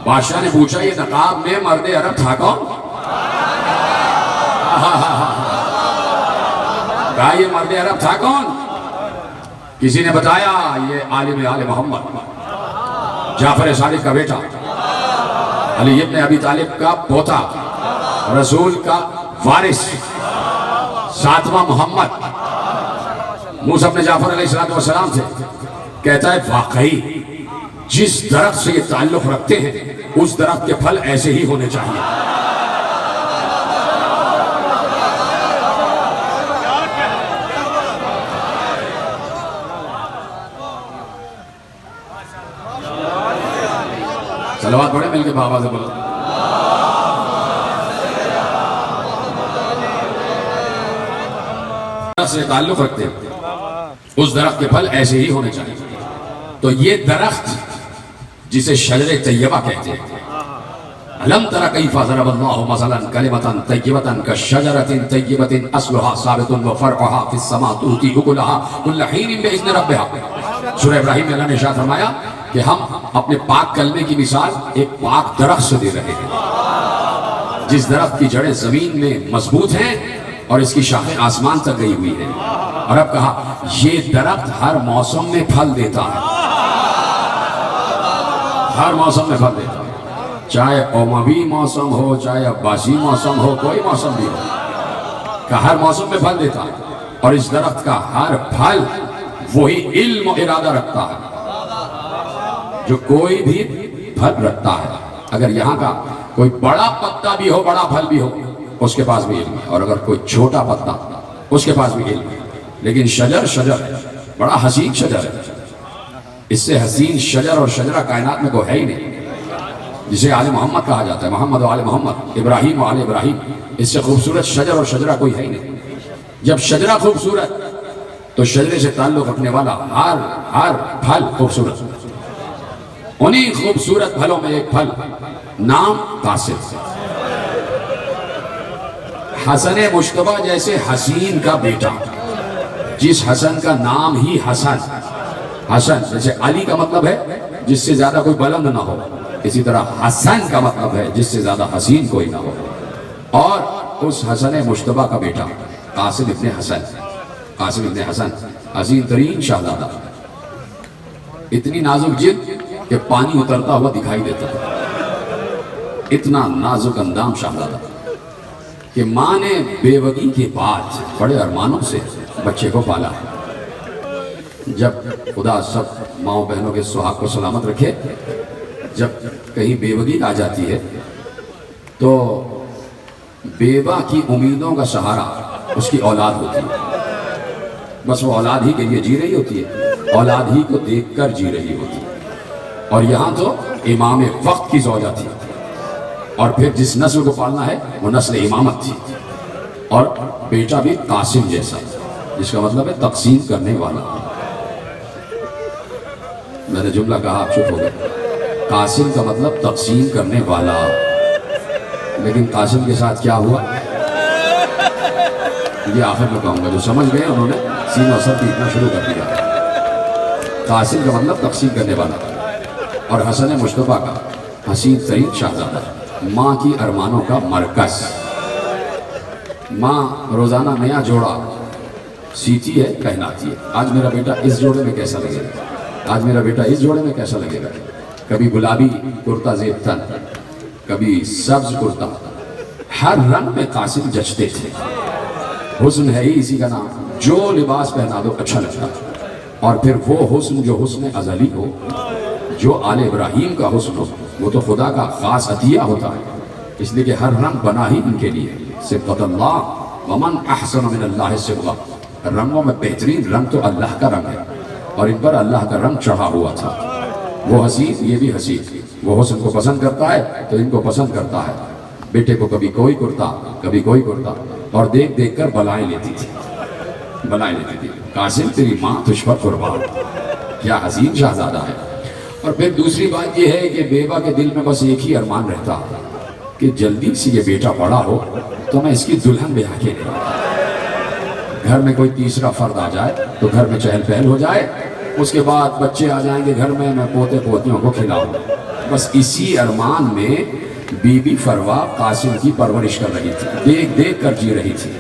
بادشاہ نے پوچھا یہ نقاب میں مرد عرب تھا کون؟ کہا یہ مرد عرب تھا کون؟ کسی نے بتایا یہ عالم آل محمد، جعفر صادق کا بیٹا، علی ابن ابی طالب کا پوتا، رسول کا وارث، ساتواں محمد. موسیٰ ابن جعفر علیہ السلام سے کہتا ہے واقعی جس درخت سے یہ تعلق رکھتے ہیں اس درخت کے پھل ایسے ہی ہونے چاہیے. صلوات پڑھیں مل کے بابا سے بولو. درخت سے تعلق رکھتے ہیں اس درخت کے پھل ایسے ہی ہونے چاہیے. تو یہ درخت جسے شجر طیبہ کہتے ہیں. الم تر کیف ضرب اللہ مثلا کلمۃ طیبۃ کشجرۃ طیبۃ اصلها ثابت وفرعها فی السماء تؤتی اکلها کل حین باذن ربها. سورہ ابراہیم میں اللہ نے ارشاد فرمایا کہ ہم اپنے پاک کلمے کی مثال ایک پاک درخت سے دے رہے ہیں جس درخت کی جڑیں زمین میں مضبوط ہیں اور اس کی شاخیں آسمان تک گئی ہوئی ہیں. اور اب کہا یہ درخت ہر موسم میں پھل دیتا ہے، ہر موسم میں پھل دیتا ہے، چاہے اموی موسم ہو چاہے عباسی موسم ہو، کوئی موسم بھی ہو، کہ ہر موسم میں پھل دیتا ہے. اور اس درخت کا ہر پھل وہی علم و ارادہ رکھتا ہے جو کوئی بھی پھل رکھتا ہے. اگر یہاں کا کوئی بڑا پتا بھی ہو، بڑا پھل بھی ہو، اس کے پاس بھی علم ہے، اور اگر کوئی چھوٹا پتا اس کے پاس بھی علم ہے. لیکن شجر ہے، بڑا حسین شجر ہے. اس سے حسین شجر اور شجرہ کائنات میں کوئی ہے ہی نہیں، جسے آل محمد کہا جاتا ہے، محمد و آل محمد، ابراہیم و آل ابراہیم. اس سے خوبصورت شجر اور شجرہ کوئی ہے ہی نہیں. جب شجرہ خوبصورت تو شجرے سے تعلق رکھنے والا ہر پھل خوبصورت. انہی خوبصورت پھلوں میں ایک پھل نام قاسم، حسن مشتبہ جیسے حسین کا بیٹا، جس حسن کا نام ہی حسن. حسن جیسے علی کا مطلب ہے جس سے زیادہ کوئی بلند نہ ہو، اسی طرح حسن کا مطلب ہے جس سے زیادہ حسین کوئی نہ ہو. اور اس حسن مشتبہ کا بیٹا قاسم ابن حسن عظیم ترین شہزادہ، اتنی نازک جلد کہ پانی اترتا ہوا دکھائی دیتا تھا، اتنا نازک اندام شہزادہ کہ ماں نے بیوگی کے بعد بڑے ارمانوں سے بچے کو پالا ہے۔ جب خدا سب ماؤں بہنوں کے سہاگ کو سلامت رکھے، جب کہیں بیوگی آ جاتی ہے تو بیوہ کی امیدوں کا سہارا اس کی اولاد ہوتی ہے، بس وہ اولاد ہی کے لیے جی رہی ہوتی ہے، اولاد ہی کو دیکھ کر جی رہی ہوتی ہے۔ اور یہاں تو امام وقت کی زوجہ تھی، اور پھر جس نسل کو پالنا ہے وہ نسل امامت تھی، اور بیٹا بھی قاسم جیسا، جس کا مطلب ہے تقسیم کرنے والا۔ میں نے جملہ کہا آپ چپ ہو گئے، قاسم کا مطلب تقسیم کرنے والا، لیکن قاسم کے ساتھ کیا ہوا یہ آخر میں کہوں گا، جو سمجھ گئے انہوں نے سین و سر پیٹنا شروع کر دیا۔ قاسم کا مطلب تقسیم کرنے والا، اور حسن مشتبہ کا حسین ترین شہزادہ، ماں کی ارمانوں کا مرکز۔ ماں روزانہ نیا جوڑا سیتی ہے، پہناتی ہے، آج میرا بیٹا اس جوڑے میں کیسا لگے گا، آج میرا بیٹا اس جوڑے میں کیسا لگے گا۔ کبھی گلابی کرتا زیب تن، کبھی سبز کرتا، ہر رنگ میں قاسم جچتے تھے۔ حسن ہے ہی اسی کا نام، جو لباس پہنا دو اچھا لگتا، اور پھر وہ حسن جو حسن ازلی ہو، جو آل ابراہیم کا حسن ہو، وہ تو خدا کا خاص عطیہ ہوتا ہے، اس لیے کہ ہر رنگ بنا ہی ان کے لیے۔ صبغۃ اللہ ومن احسن من اللہ صبغہ، رنگوں میں بہترین رنگ تو اللہ کا رنگ ہے، اور ان پر اللہ کا رنگ چڑھا ہوا تھا۔ وہ حسین، یہ بھی حسین، وہ حسن کو پسند کرتا ہے تو ان کو پسند کرتا ہے۔ بیٹے کو کبھی کوئی کرتا، کبھی کوئی کرتا، اور دیکھ دیکھ کر بلائیں لیتی تھی۔ قاسم تیری ماں تجھ پر قربان، کیا حسین شہزادہ ہے۔ اور پھر دوسری بات یہ ہے کہ بیوہ کے دل میں بس ایک ہی ارمان رہتا کہ جلدی سے یہ بیٹا بڑا ہو تو میں اس کی دلہن بیاہ کے لے، گھر میں کوئی تیسرا فرد آ جائے تو گھر میں چہل پہل ہو جائے، اس کے بعد بچے آ جائیں گے گھر میں پوتے پوتیوں کو کھلاؤں۔ بس اسی ارمان میں بی بی فروا قاسم کی پرورش کر رہی تھی، دیکھ دیکھ کر جی رہی تھی۔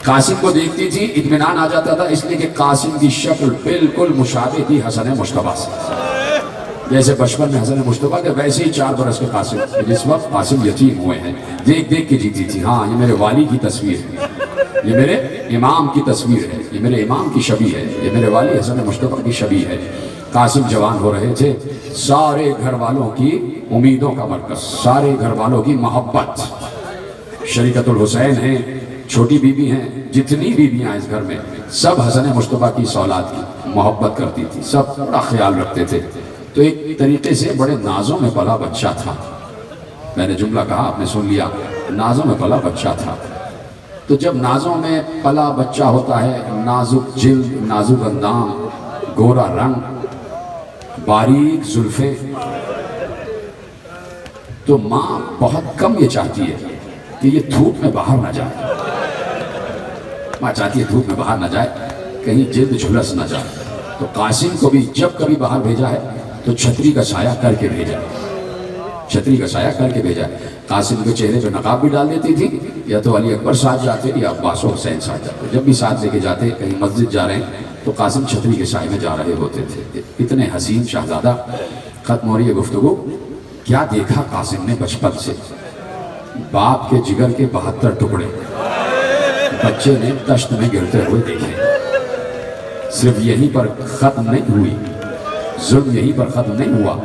قاسم کو دیکھتی تھی اطمینان آ جاتا تھا، اس لیے کہ قاسم کی شکل بالکل مشابہ تھی حسن مشتبہ سے، جیسے بچپن میں حسن مشتبہ کے ویسے ہی 4 برس کے قاسم، جس وقت قاسم یتیم ہوئے ہیں، دیکھ دیکھ کے جیتی تھی۔ ہاں یہ میرے والی کی تصویر ہے، یہ میرے امام کی تصویر ہے، یہ میرے امام کی شبیہ ہے، یہ میرے والی حسن مشتبہ کی شبیہ ہے۔ قاسم جوان ہو رہے تھے، سارے گھر والوں کی امیدوں کا مرکز، سارے گھر والوں کی محبت، شریکت الحسین ہیں، چھوٹی بی بی ہیں، جتنی بیویاں اس گھر میں، سب حسن مشتبہ کی اولاد کی محبت کرتی تھی، سب بڑا خیال رکھتے تھے۔ تو ایک طریقے سے بڑے نازوں میں پلا بچہ تھا، میں نے جملہ کہا آپ نے سن لیا، نازوں میں پلا بچہ تھا۔ تو جب نازوں میں پلا بچہ ہوتا ہے، نازک جلد، نازک اندام، گورا رنگ، باریک زلفیں، تو ماں بہت کم یہ چاہتی ہے کہ یہ دھوپ میں باہر نہ جائے، ماں چاہتی ہے دھوپ میں باہر نہ جائے، کہیں جلد جھلس نہ جائے۔ تو قاسم کو بھی جب کبھی باہر بھیجا ہے تو چھتری کا سایہ کر کے بھیجا، چھتری کا سایہ کر کے بھیجا۔ قاسم کے چہرے پہ نقاب بھی ڈال دیتی تھی، یا تو علی اکبر ساتھ جاتے یا عباس و حسین ساتھ جاتے، جب بھی ساتھ لے کے جاتے، کہیں مسجد جا رہے ہیں تو قاسم چھتری کے سائے میں جا رہے ہوتے تھے۔ اتنے حسین شہزادہ۔ ختم ہو رہی ہے گفتگو۔ کیا دیکھا قاسم نے بچپن سے؟ باپ کے جگر کے 72 ٹکڑے بچے نے دشت میں گرتے ہوئے دیکھے۔ صرف یہیں پر ختم نہیں ہوئی، ظلم یہیں پر ختم نہیں ہوا،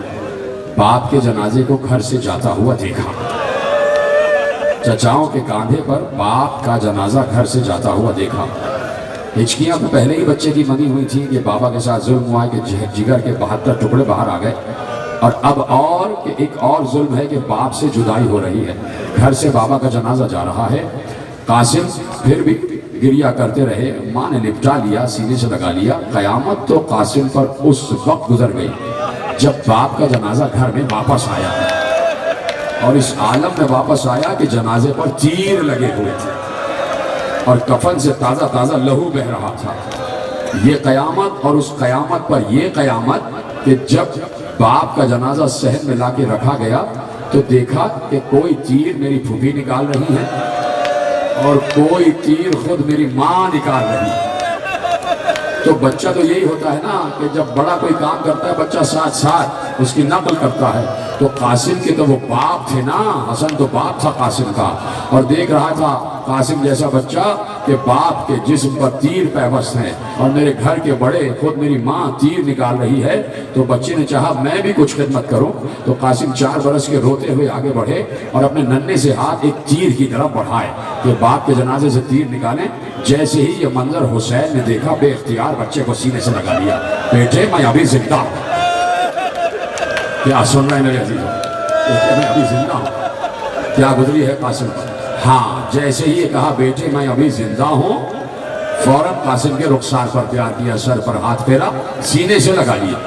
باپ کے جنازے کو گھر سے جاتا ہوا دیکھا، چچاؤں کے کاندھے پر باپ کا جنازہ گھر سے جاتا ہوا دیکھا۔ ہچکیاں تو پہلے ہی بچے کی بنی ہوئی تھی کہ بابا کے ساتھ ظلم ہوا ہے کہ جگر کے 72 ٹکڑے باہر آ گئے، اور اب اور کہ ایک اور ظلم ہے کہ باپ سے جدائی ہو رہی ہے، گھر سے بابا کا جنازہ جا رہا ہے۔ قاسم پھر بھی گریا کرتے رہے، ماں نے لپٹا لیا، سینے سے لگا لیا۔ قیامت تو قاسم پر اس وقت گزر گئی جب باپ کا جنازہ گھر میں واپس آیا، اور اس عالم میں واپس آیا کہ جنازے پر تیر لگے ہوئے تھے اور کفن سے تازہ تازہ لہو بہہ رہا تھا۔ یہ قیامت، اور اس قیامت پر یہ قیامت کہ جب باپ کا جنازہ صحن میں لا کے رکھا گیا تو دیکھا کہ کوئی تیر میری پھوپھی نکال رہی ہے، اور کوئی تیر خود میری ماں نکال رہی. تو بچہ تو یہی ہوتا ہے نا کہ جب بڑا کوئی کام کرتا ہے بچہ ساتھ ساتھ اس کی نقل کرتا ہے. تو قاسم کے تو وہ باپ تھے نا, حسن تو باپ تھا قاسم کا, اور دیکھ رہا تھا قاسم جیسا بچہ کہ باپ کے جسم پر تیر پیوست ہیں اور میرے گھر کے بڑے خود میری ماں تیر نکال رہی ہے. تو بچے نے چاہا میں بھی کچھ خدمت کروں. تو قاسم 4 برس کے روتے ہوئے آگے بڑھے اور اپنے ننھے سے ہاتھ ایک تیر کی طرف بڑھائے کہ باپ کے جنازے سے تیر نکالیں. جیسے ہی یہ منظر حسین نے دیکھا بے اختیار بچے کو سینے سے لگا لیا. بیٹے میں ابھی زندہ ہوں. کیا سن رہے ہیں میرے عزیزوں؟ بیٹے میں ابھی زندہ ہوں. کیا گزری ہے قاسم پر. ہاں جیسے ہی یہ کہا بیٹے میں ابھی زندہ ہوں, فوراً قاسم کے رخسار پر پیار کیا, سر پر ہاتھ پھیرا, سینے سے لگا لیا.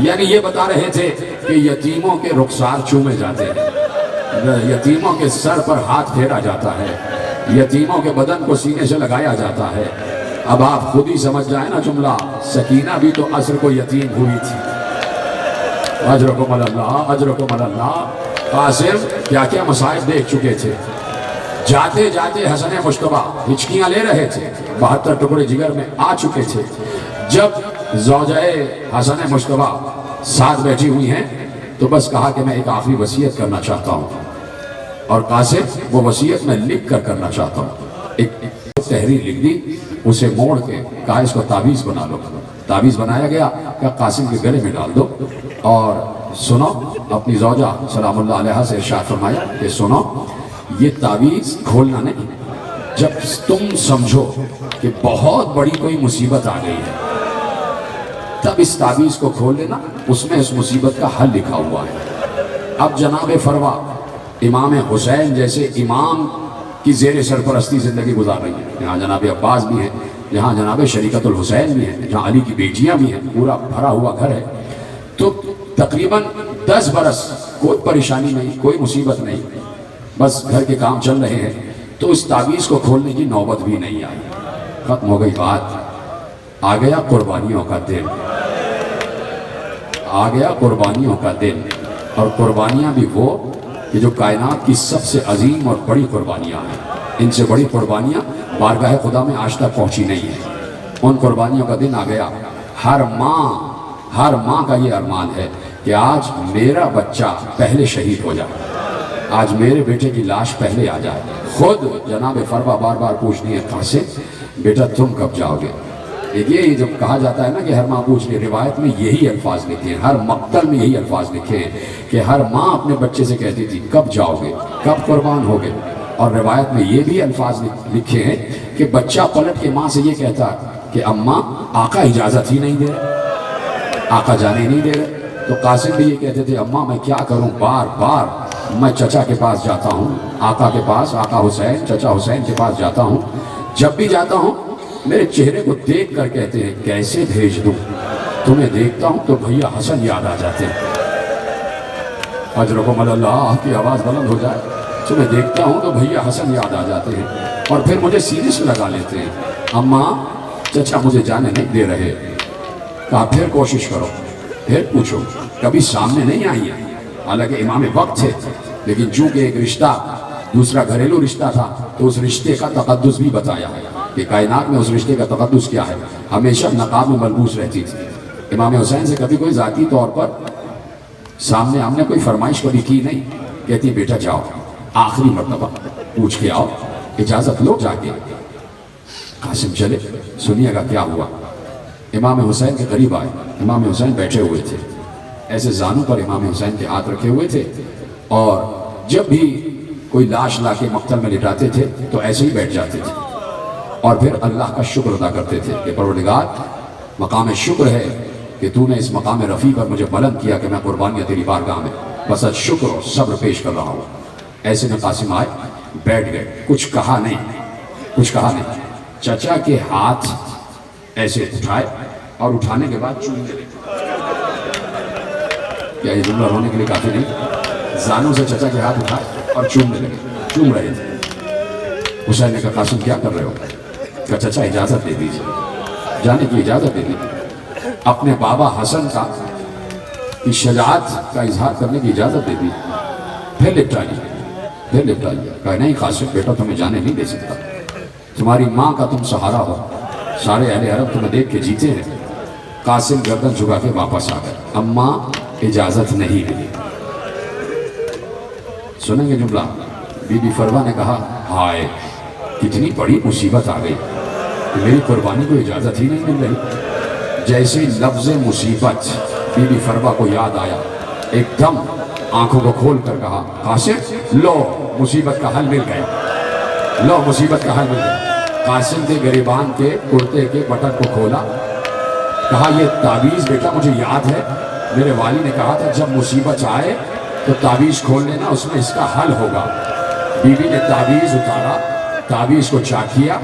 یعنی یہ بتا رہے تھے کہ یتیموں کے رخسار چومے جاتے ہیں, یتیموں کے سر پر ہاتھ پھیرا جاتا ہے, یتیموں کے بدن کو سینے سے لگایا جاتا ہے. اب آپ خود ہی سمجھ جائیں نا جملہ, سکینہ بھی تو عصر کو یتیم ہوئی تھی. اجرکم اللہ, اجرکم اللہ. قاسم کیا کیا مصائب دیکھ چکے تھے. جاتے جاتے حسن مشتبہ ہچکیاں لے رہے تھے, 72 ٹکڑے جگر میں آ چکے تھے. جب زوجہ حسن مشتبہ ساتھ بیٹھی ہوئی ہیں تو بس کہا کہ میں ایک آخری وصیت کرنا چاہتا ہوں, اور قاسم وہ وصیت میں لکھ کر کرنا چاہتا ہوں. ایک تحریر لکھ دی, اسے موڑ کے کہا اس کو تعویذ بنا لو. تعویذ بنایا گیا, کہا قاسم کے گلے میں ڈال دو اور سنو. اپنی زوجہ سلام اللہ علیہا سے ارشاد فرمایا کہ سنو, یہ تعویذ کھولنا نہیں. جب تم سمجھو کہ بہت بڑی کوئی مصیبت آ گئی ہے تب اس تعویذ کو کھول لینا, اس میں اس مصیبت کا حل لکھا ہوا ہے. اب جناب فروا امام حسین جیسے امام کی زیر سرپرستی زندگی گزار رہی ہیں. یہاں جناب عباس بھی ہیں, یہاں جناب شریکت الحسین بھی ہیں, جہاں علی کی بیٹیاں بھی ہیں, پورا بھرا ہوا گھر ہے. تو تقریباً 10 برس کوئی پریشانی نہیں, کوئی مصیبت نہیں, بس گھر کے کام چل رہے ہیں. تو اس تعویذ کو کھولنے کی نوبت بھی نہیں آئی. ختم ہو گئی بات. آ گیا قربانیوں کا دن, آ گیا قربانیوں کا دن. اور قربانیاں بھی وہ کہ جو کائنات کی سب سے عظیم اور بڑی قربانیاں ہیں. ان سے بڑی قربانیاں بارگاہ خدا میں آج تک پہنچی نہیں ہیں. ان قربانیوں کا دن آ گیا. ہر ماں کا یہ ارمان ہے کہ آج میرا بچہ پہلے شہید ہو جائے, آج میرے بیٹے کی لاش پہلے آ جائے. خود جناب فروا بار بار پوچھنی ہے قاسم بیٹا تم کب جاؤ گے. یہ جب کہا جاتا ہے نا کہ ہر ماں پوچھ لی, روایت میں یہی الفاظ لکھے ہیں, ہر مقتل میں یہی الفاظ لکھے ہیں کہ ہر ماں اپنے بچے سے کہتی تھی کب جاؤ گے, کب قربان ہوگے. اور روایت میں یہ بھی الفاظ لکھے ہیں کہ بچہ پلٹ کے ماں سے یہ کہتا کہ اماں آقا اجازت ہی نہیں دے رہے, آقا جانے نہیں دے رہے. تو قاسم بھی یہ کہتے تھے اماں میں کیا کروں, بار بار میں چچا کے پاس جاتا ہوں, آقا کے پاس, آقا حسین, چچا حسین کے پاس جاتا ہوں. جب بھی جاتا ہوں میرے چہرے کو دیکھ کر کہتے ہیں کیسے بھیج دوں, تمہیں دیکھتا ہوں تو بھیا حسن یاد آ جاتے ہیں. اجرکم اللہ کی آواز بلند ہو جائے. تمہیں دیکھتا ہوں تو بھیا حسن یاد آ جاتے ہیں اور پھر مجھے سینے سے لگا لیتے ہیں. اماں چچا مجھے جانے نہیں دے رہے. کہا پھر کوشش کرو, پھر پوچھو. کبھی سامنے نہیں آئی ہیں, حالانکہ امام وقت تھے, لیکن چونکہ ایک رشتہ دوسرا گھریلو رشتہ تھا تو اس رشتے کا تقدس بھی بتایا ہے کہ کائنات میں اس رشتے کا تقدس کیا ہے. ہمیشہ نقاب میں ملبوس رہتی تھی. امام حسین سے کبھی کوئی ذاتی طور پر سامنے ہم نے کوئی فرمائش کبھی کی نہیں. کہتی بیٹا جاؤ آخری مرتبہ پوچھ کے آؤ, اجازت لو جا کے. قاسم چلے, سنیے گا کیا ہوا. امام حسین کے قریب آئے. امام حسین بیٹھے ہوئے تھے, ایسے زانوں پر امام حسین کے ہاتھ رکھے ہوئے تھے, اور جب بھی کوئی لاش لا کے مقتل میں لٹاتے تھے تو ایسے ہی بیٹھ جاتے تھے اور پھر اللہ کا شکر ادا کرتے تھے کہ پروردگار مقام شکر ہے کہ تو نے اس مقام رفیع پر مجھے بلند کیا کہ میں قربانیاں تیری بارگاہ میں بس از شکر و صبر پیش کر رہا ہوں. ایسے میں قاسم آئے, بیٹھ گئے, کچھ کہا نہیں. چچا کے ہاتھ ایسے اٹھائے اور اٹھانے کے بعد چومنے لگے. کیا یہ جملہ رونے کے لیے کافی نہیں؟ زانوں سے چچا کے ہاتھ اٹھائے اور چومنے لگے, چوم رہے تھے. حسین نے کہا قاسم کیا کر رہے ہو؟ کہا چچا اجازت دے دیجیے, جانے کی اجازت دے دیجیے. اپنے بابا حسن کی شجاعت کا اظہار کرنے کی اجازت دے دی. پھر لپٹا لی. پھر لپٹا لیا. کہا نہیں قاسم بیٹا تمہیں جانے نہیں دے سکتا, تمہاری ماں کا تم سہارا ہو, سارے اہل عرب تمہیں دیکھ کے جیتے ہیں. قاسم گردن جھکا کے واپس آ گئے. اماں اجازت نہیں ملی. سنیں گے جملہ؟ بی بی فروا نے کہا ہائے کتنی بڑی مصیبت آ گئی, میری قربانی کو اجازت ہی نہیں مل رہی. جیسے لفظ مصیبت بی بی فروا کو یاد آیا, ایک دم آنکھوں کو کھول کر کہا قاسم لو مصیبت کا حل مل گیا, لو مصیبت کا حل مل گیا. قاسم کے گریبان کے کرتے کے بٹن کو کھولا, کہا یہ تعویذ بیٹا مجھے یاد ہے, میرے والد نے کہا تھا جب مصیبت آئے تو تعویذ کھول لینا, اس میں اس کا حل ہوگا. بی بی نے تعویذ اتارا, تعویذ کو چاک کیا,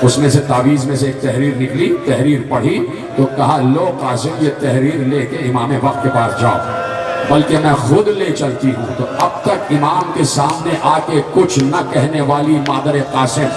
اس میں سے تعویذ میں سے ایک تحریر نکلی, تحریر پڑھی تو کہا لو قاسم یہ تحریر لے کے امام وقت کے پاس جاؤ, بلکہ میں خود لے چلتی ہوں. تو اب تک امام کے سامنے آ کے کچھ نہ کہنے والی مادر قاسم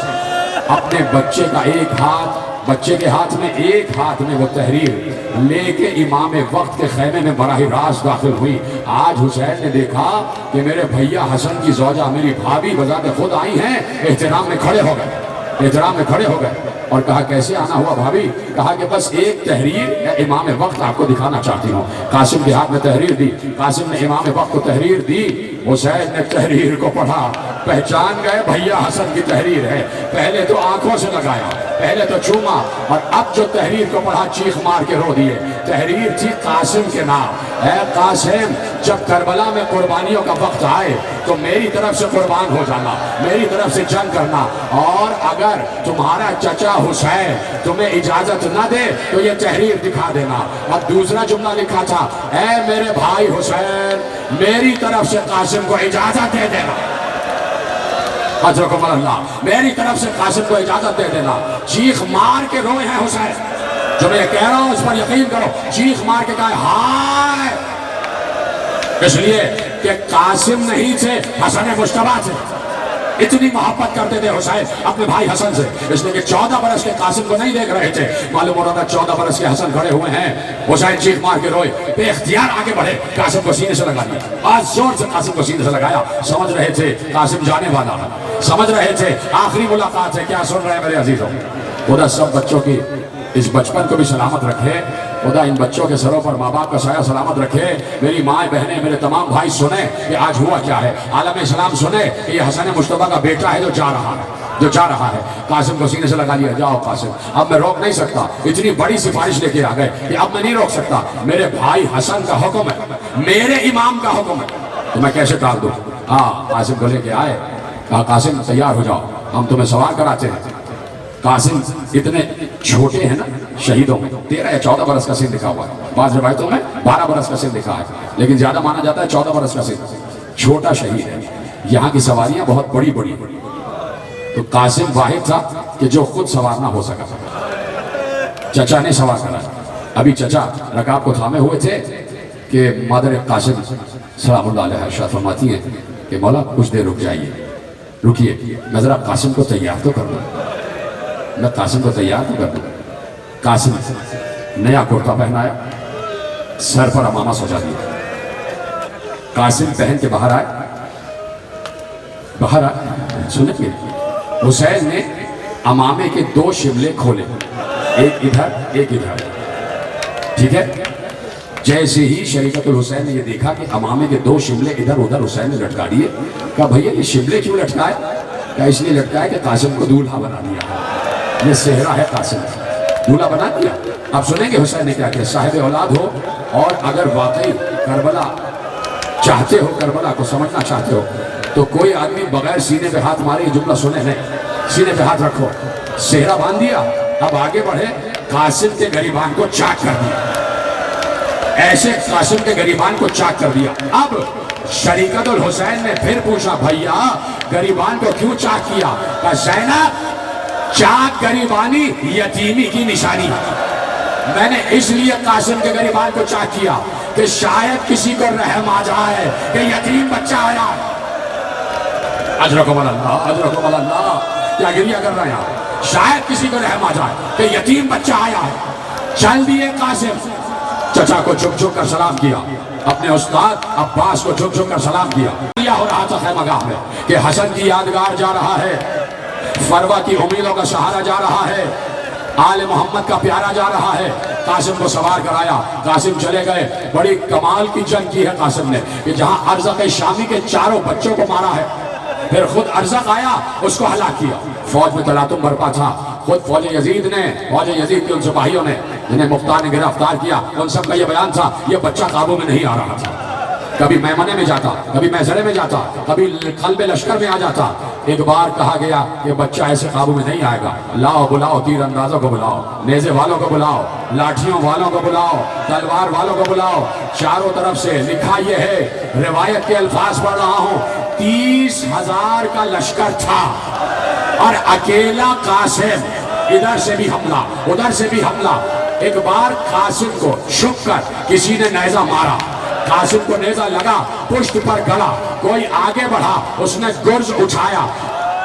اپنے بچے کا ایک ہاتھ, بچے کے ہاتھ میں ایک ہاتھ میں وہ تحریر لے کے امام وقت کے خیمے میں براہ راست داخل ہوئی. آج حسین نے دیکھا کہ میرے بھیا حسن کی زوجہ میری بھابھی بذات خود آئی ہیں, احترام میں کھڑے ہو گئے, احترام میں کھڑے ہو گئے اور کہا کیسے آنا ہوا بھابھی؟ کہا کہ بس ایک تحریر یا امام وقت آپ کو دکھانا چاہتی ہوں. قاسم کے ہاتھ میں تحریر دی, قاسم نے امام وقت کو تحریر دی, حسین نے تحریر کو پڑھا, پہچان گئے بھیا حسن کی تحریر ہے. پہلے تو آنکھوں سے لگایا, پہلے تو چوما, اور اب جو تحریر کو پڑھا چیخ مار کے رو دیے. تحریر تھی قاسم کے نام, اے قاسم جب کربلا میں قربانیوں کا وقت آئے تو میری طرف سے قربان ہو جانا, میری طرف سے جنگ کرنا, اور اگر تمہارا چچا حسین تمہیں اجازت نہ دے تو یہ تحریر دکھا دینا. اب دوسرا جملہ لکھا تھا اے میرے بھائی حسین میری طرف سے قاسم کو اجازت دے دینا, اجرکم اللہ, میری طرف سے قاسم کو اجازت دے دینا. چیخ مار کے روئے ہیں حسین, جو میں کہہ رہا ہوں اس پر یقین کرو, چیخ مار کے کہا ہائے, اس لیے کہ قاسم نہیں تھے, حسن مجتبیٰ تھے. اتنی محبت کرتے تھے حسین اپنے بھائی حسن سے, اس لیے کہ 14 برس کے قاسم کو نہیں دیکھ رہے تھے, معلوم ہو رہا تھا 14 برس کے حسن کھڑے ہوئے ہیں. حسین چیخ مار کے روئے, بے اختیار آگے بڑھے, قاسم کو سینے سے لگا دیا, آج زور سے قاسم کو سینے سے لگایا. سمجھ رہے تھے قاسم جانے والا ہے, سمجھ رہے تھے آخری ملاقات ہے. کیا سن رہے ہیں میرے عزیزوں؟ خدا سب بچوں کی اس بچپن کو بھی سلامت رکھے, خدا ان بچوں کے سروں پر ماں باپ کا سایہ سلامت رکھے. میری مائیں بہنیں میرے تمام بھائی سنیں کہ آج ہوا کیا ہے, عالم اسلام سنیں کہ یہ حسن مجتبیٰ کا بیٹا ہے جو جا رہا ہے, جو جا رہا ہے. قاسم کو سینے سے لگا لیا, جاؤ قاسم اب میں روک نہیں سکتا, اتنی بڑی سفارش لے کے آ گئے کہ اب میں نہیں روک سکتا, میرے بھائی حسن کا حکم ہے, میرے امام کا حکم ہے, تو میں کیسے ٹال دوں. ہاں قاسم کو لے کے آئے, کہا قاسم تیار ہو جاؤ ہم تمہیں سوار کراتے ہیں. قاسم اتنے چھوٹے ہیں نا شہیدوں میں, 13 یا 14 برس کا سن لکھا ہوا ہے, بعض روایتوں میں 12 برس کا سن لکھا ہے, لیکن زیادہ مانا جاتا ہے 14 برس کا سن. چھوٹا شہید ہے, یہاں کی سواریاں بہت بڑی بڑی, تو قاسم واحد تھا کہ جو خود سوار نہ ہو سکا, چچا نے سوار کرا. ابھی چچا رکاب کو تھامے ہوئے تھے کہ مادر قاسم سلام اللہ علیہ ارشاد فرماتی ہیں کہ مولا کچھ دیر رک جائیے, رکیے میں ذرا قاسم کو تیار تو کر دوں, میں قاسم کو تیار تو کر دوں. قاسم نیا کرتا پہنایا, سر پر امامہ سجا دیا. قاسم پہن کے باہر آئے, باہر آئے, سنیں گے حسین نے امامے کے 2 شملے کھولے, ایک ادھر ایک ادھر, ٹھیک ہے. جیسے ہی شریعت الحسین نے یہ دیکھا کہ امامے کے 2 شملے ادھر ادھر حسین نے لٹکا دیے, کہا بھئیہ یہ شملے کیوں لٹکائے؟ کہا اس لیے لٹکائے کہ قاسم کو دولہا بنا دیا, یہ صحرا ہے قاسم, دولہا بنا دیا. اب سنیں گے حسین نے کیا کیا. صاحب اولاد ہو اور اگر واقعی کربلا چاہتے ہو, کربلا کو سمجھنا چاہتے ہو, تو کوئی آدمی بغیر سینے پہ ہاتھ مارے, یہ جملہ سنے نہیں, سینے پہ ہاتھ رکھو, صحرا باندھ دیا. اب آگے بڑھے, قاسم کے گریبان کو چاک کر دیا, ایسے قاسم کے گریبان کو چاک کر دیا. اب شریعت الحسین نے پھر پوچھا بھیا گریبان کو کیوں چاک کیا؟ کہا زینب چاک گریبانی یتیمی کی نشانی ہے, میں نے اس لیے قاسم کے گریبان کو چاک کیا کہ شاید کسی کو رحم آ جائے کہ یتیم بچہ آیا. اجرکم اللہ, اجرکم اللہ, کیا گریہ کر رہے ہیں؟ شاید کسی کو رحم آ جائے کہ یتیم بچہ آیا ہے. چل دیے قاسم, چچا کو جھک جھک کر سلام کیا, اپنے استاد عباس کو جھک جھک کر سلام کیا. یہ ہو رہا تھا خیمہ گاہ میں کہ حسن کی یادگار جا رہا ہے، فروہ کی امیدوں کا سہارا جا رہا ہے، آل محمد کا پیارا جا رہا ہے. قاسم کو سوار کرایا، قاسم چلے گئے. بڑی کمال کی جنگ کی ہے قاسم نے کہ جہاں ارزق شامی کے چاروں بچوں کو مارا ہے، پھر خود ارزق آیا اس کو ہلاک کیا. فوج میں تلاطم برپا تھا. خود فوج یزید کے ان سپاہیوں نے جنہیں مختار نے گرفتار کیا، ان سب کا یہ بیان تھا یہ بچہ قابو میں نہیں آ رہا تھا. کبھی میمنے میں جاتا، کبھی میسرے میں جاتا، کبھی قلب لشکر میں آ جاتا. ایک بار کہا گیا کہ بچہ ایسے قابو میں نہیں آئے گا. لاؤ بلاؤ تیر اندازوں کو بلاؤ، نیزے والوں کو بلاؤ، لاٹھیوں والوں کو بلاؤ، تلوار والوں کو بلاؤ. چاروں طرف سے لکھا یہ ہے، روایت کے الفاظ پڑھ رہا ہوں، 30,000 کا لشکر تھا اور اکیلا قاسم. ادھر سے بھی حملہ، ادھر سے بھی حملہ. ایک بار قاسم کو چھپ کر کسی نے نیزہ مارا. قاسم کو نیزہ لگا، پشت پر گڑا. کوئی آگے بڑھا، اس نے گرز اٹھایا.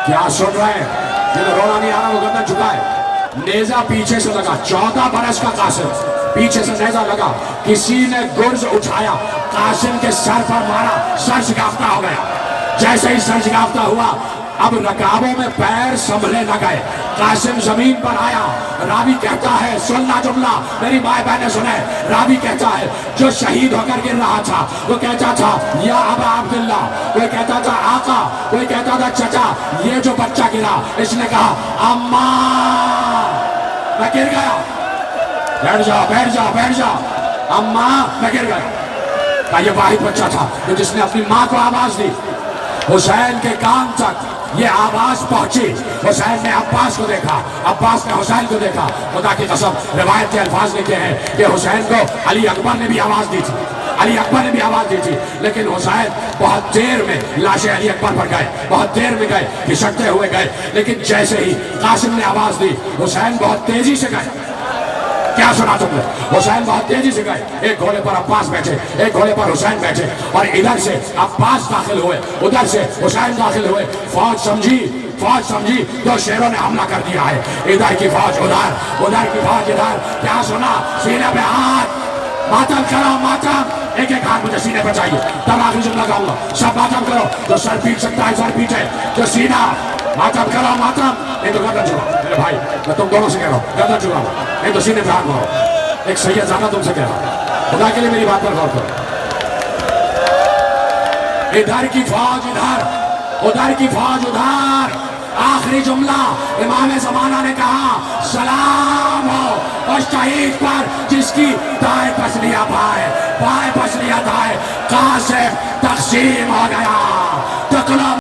کیا سن رہے ہیں؟ جنہیں رونا نہیں آ رہا وہ گردن جھکائے. نیزہ پیچھے سے لگا، 14 برس کا قاسم، پیچھے سے نیزہ لگا. کسی نے گرز اٹھایا، قاسم کے سر پر مارا، سر شکافتہ ہو گیا. جیسے ہی سر شکافتہ ہوا، اب رکابوں میں پیر سنبھلے نہ گئے. قاسم زمین پر آیا. راوی کہتا ہے، سننا جملہ میری مائیں بہنیں سنیں، راوی کہتا ہے جو شہید ہو کر گر رہا تھا وہ کہتا تھا یا ابا عبداللہ، کوئی کہتا تھا آقا، کوئی کہتا تھا چچا. یہ جو بچہ گرا اس نے کہا اماں میں گر گیا. بیٹھ جاؤ بیٹھ جاؤ بیٹھ جاؤ. اماں میں گر گیا. یہ واحد بچہ تھا جس نے اپنی ماں کو آواز دی. حسین کے کان تک یہ آواز پہنچی. حسین نے عباس کو دیکھا، عباس نے حسین کو دیکھا. خدا کی قسم روایت کے الفاظ لکھے ہیں کہ حسین کو علی اکبر نے بھی آواز دی تھی، علی اکبر نے بھی آواز دی تھی. لیکن حسین بہت دیر میں لاشیں علی اکبر پر گئے، بہت دیر میں گئے، گھسٹتے ہوئے گئے. لیکن جیسے ہی قاسم نے آواز دی، حسین بہت تیزی سے گئے. کیا سنا تم نے؟ حسین بہت تیزی سے گئے. ایک گھوڑے پر عباس بیٹھے، ایک گھوڑے پر حسین بیٹھے، اور ادھر سے عباس داخل ہوئے، ادھر سے حسین داخل ہوئے. فوج سمجھی دو شیروں نے حملہ کر دیا ہے. ادھر کی فوج ادھر، ادھر کی فوج ادھر. کیا سنا؟ سینے پہ ہاتھ، ماتم کرو ماتم. ایک ایک ہاتھ مجھے سینے پہ چاہیے، تب آخری جملہ کہوں گا. سب ماتم کرو. جو سر پیٹ سکتا ہے سر پیٹے، جو سینہ ماتم کرو ماتم. نہیں تو گردن چڑھاؤ. میرے بھائی میں تم دونوں سے کہہ رہا ہوں، گردن چڑھاؤ، نہیں تو سینے پہ ہاتھ مارو. ایک سید زیادہ تم سے کہہ رہا ہوں، خدا کے لیے میری بات پر غور کرو. ادھر کی فوج ادھر، ادھر کی فوج ادھر. آخری جملہ امام زمانہ نے کہا سلام ہو اس شہید پر جس کی دائیں پسلیاں بھائے، بائیں پسلیاں دائیں. قاسم تقسیم ہو گیا.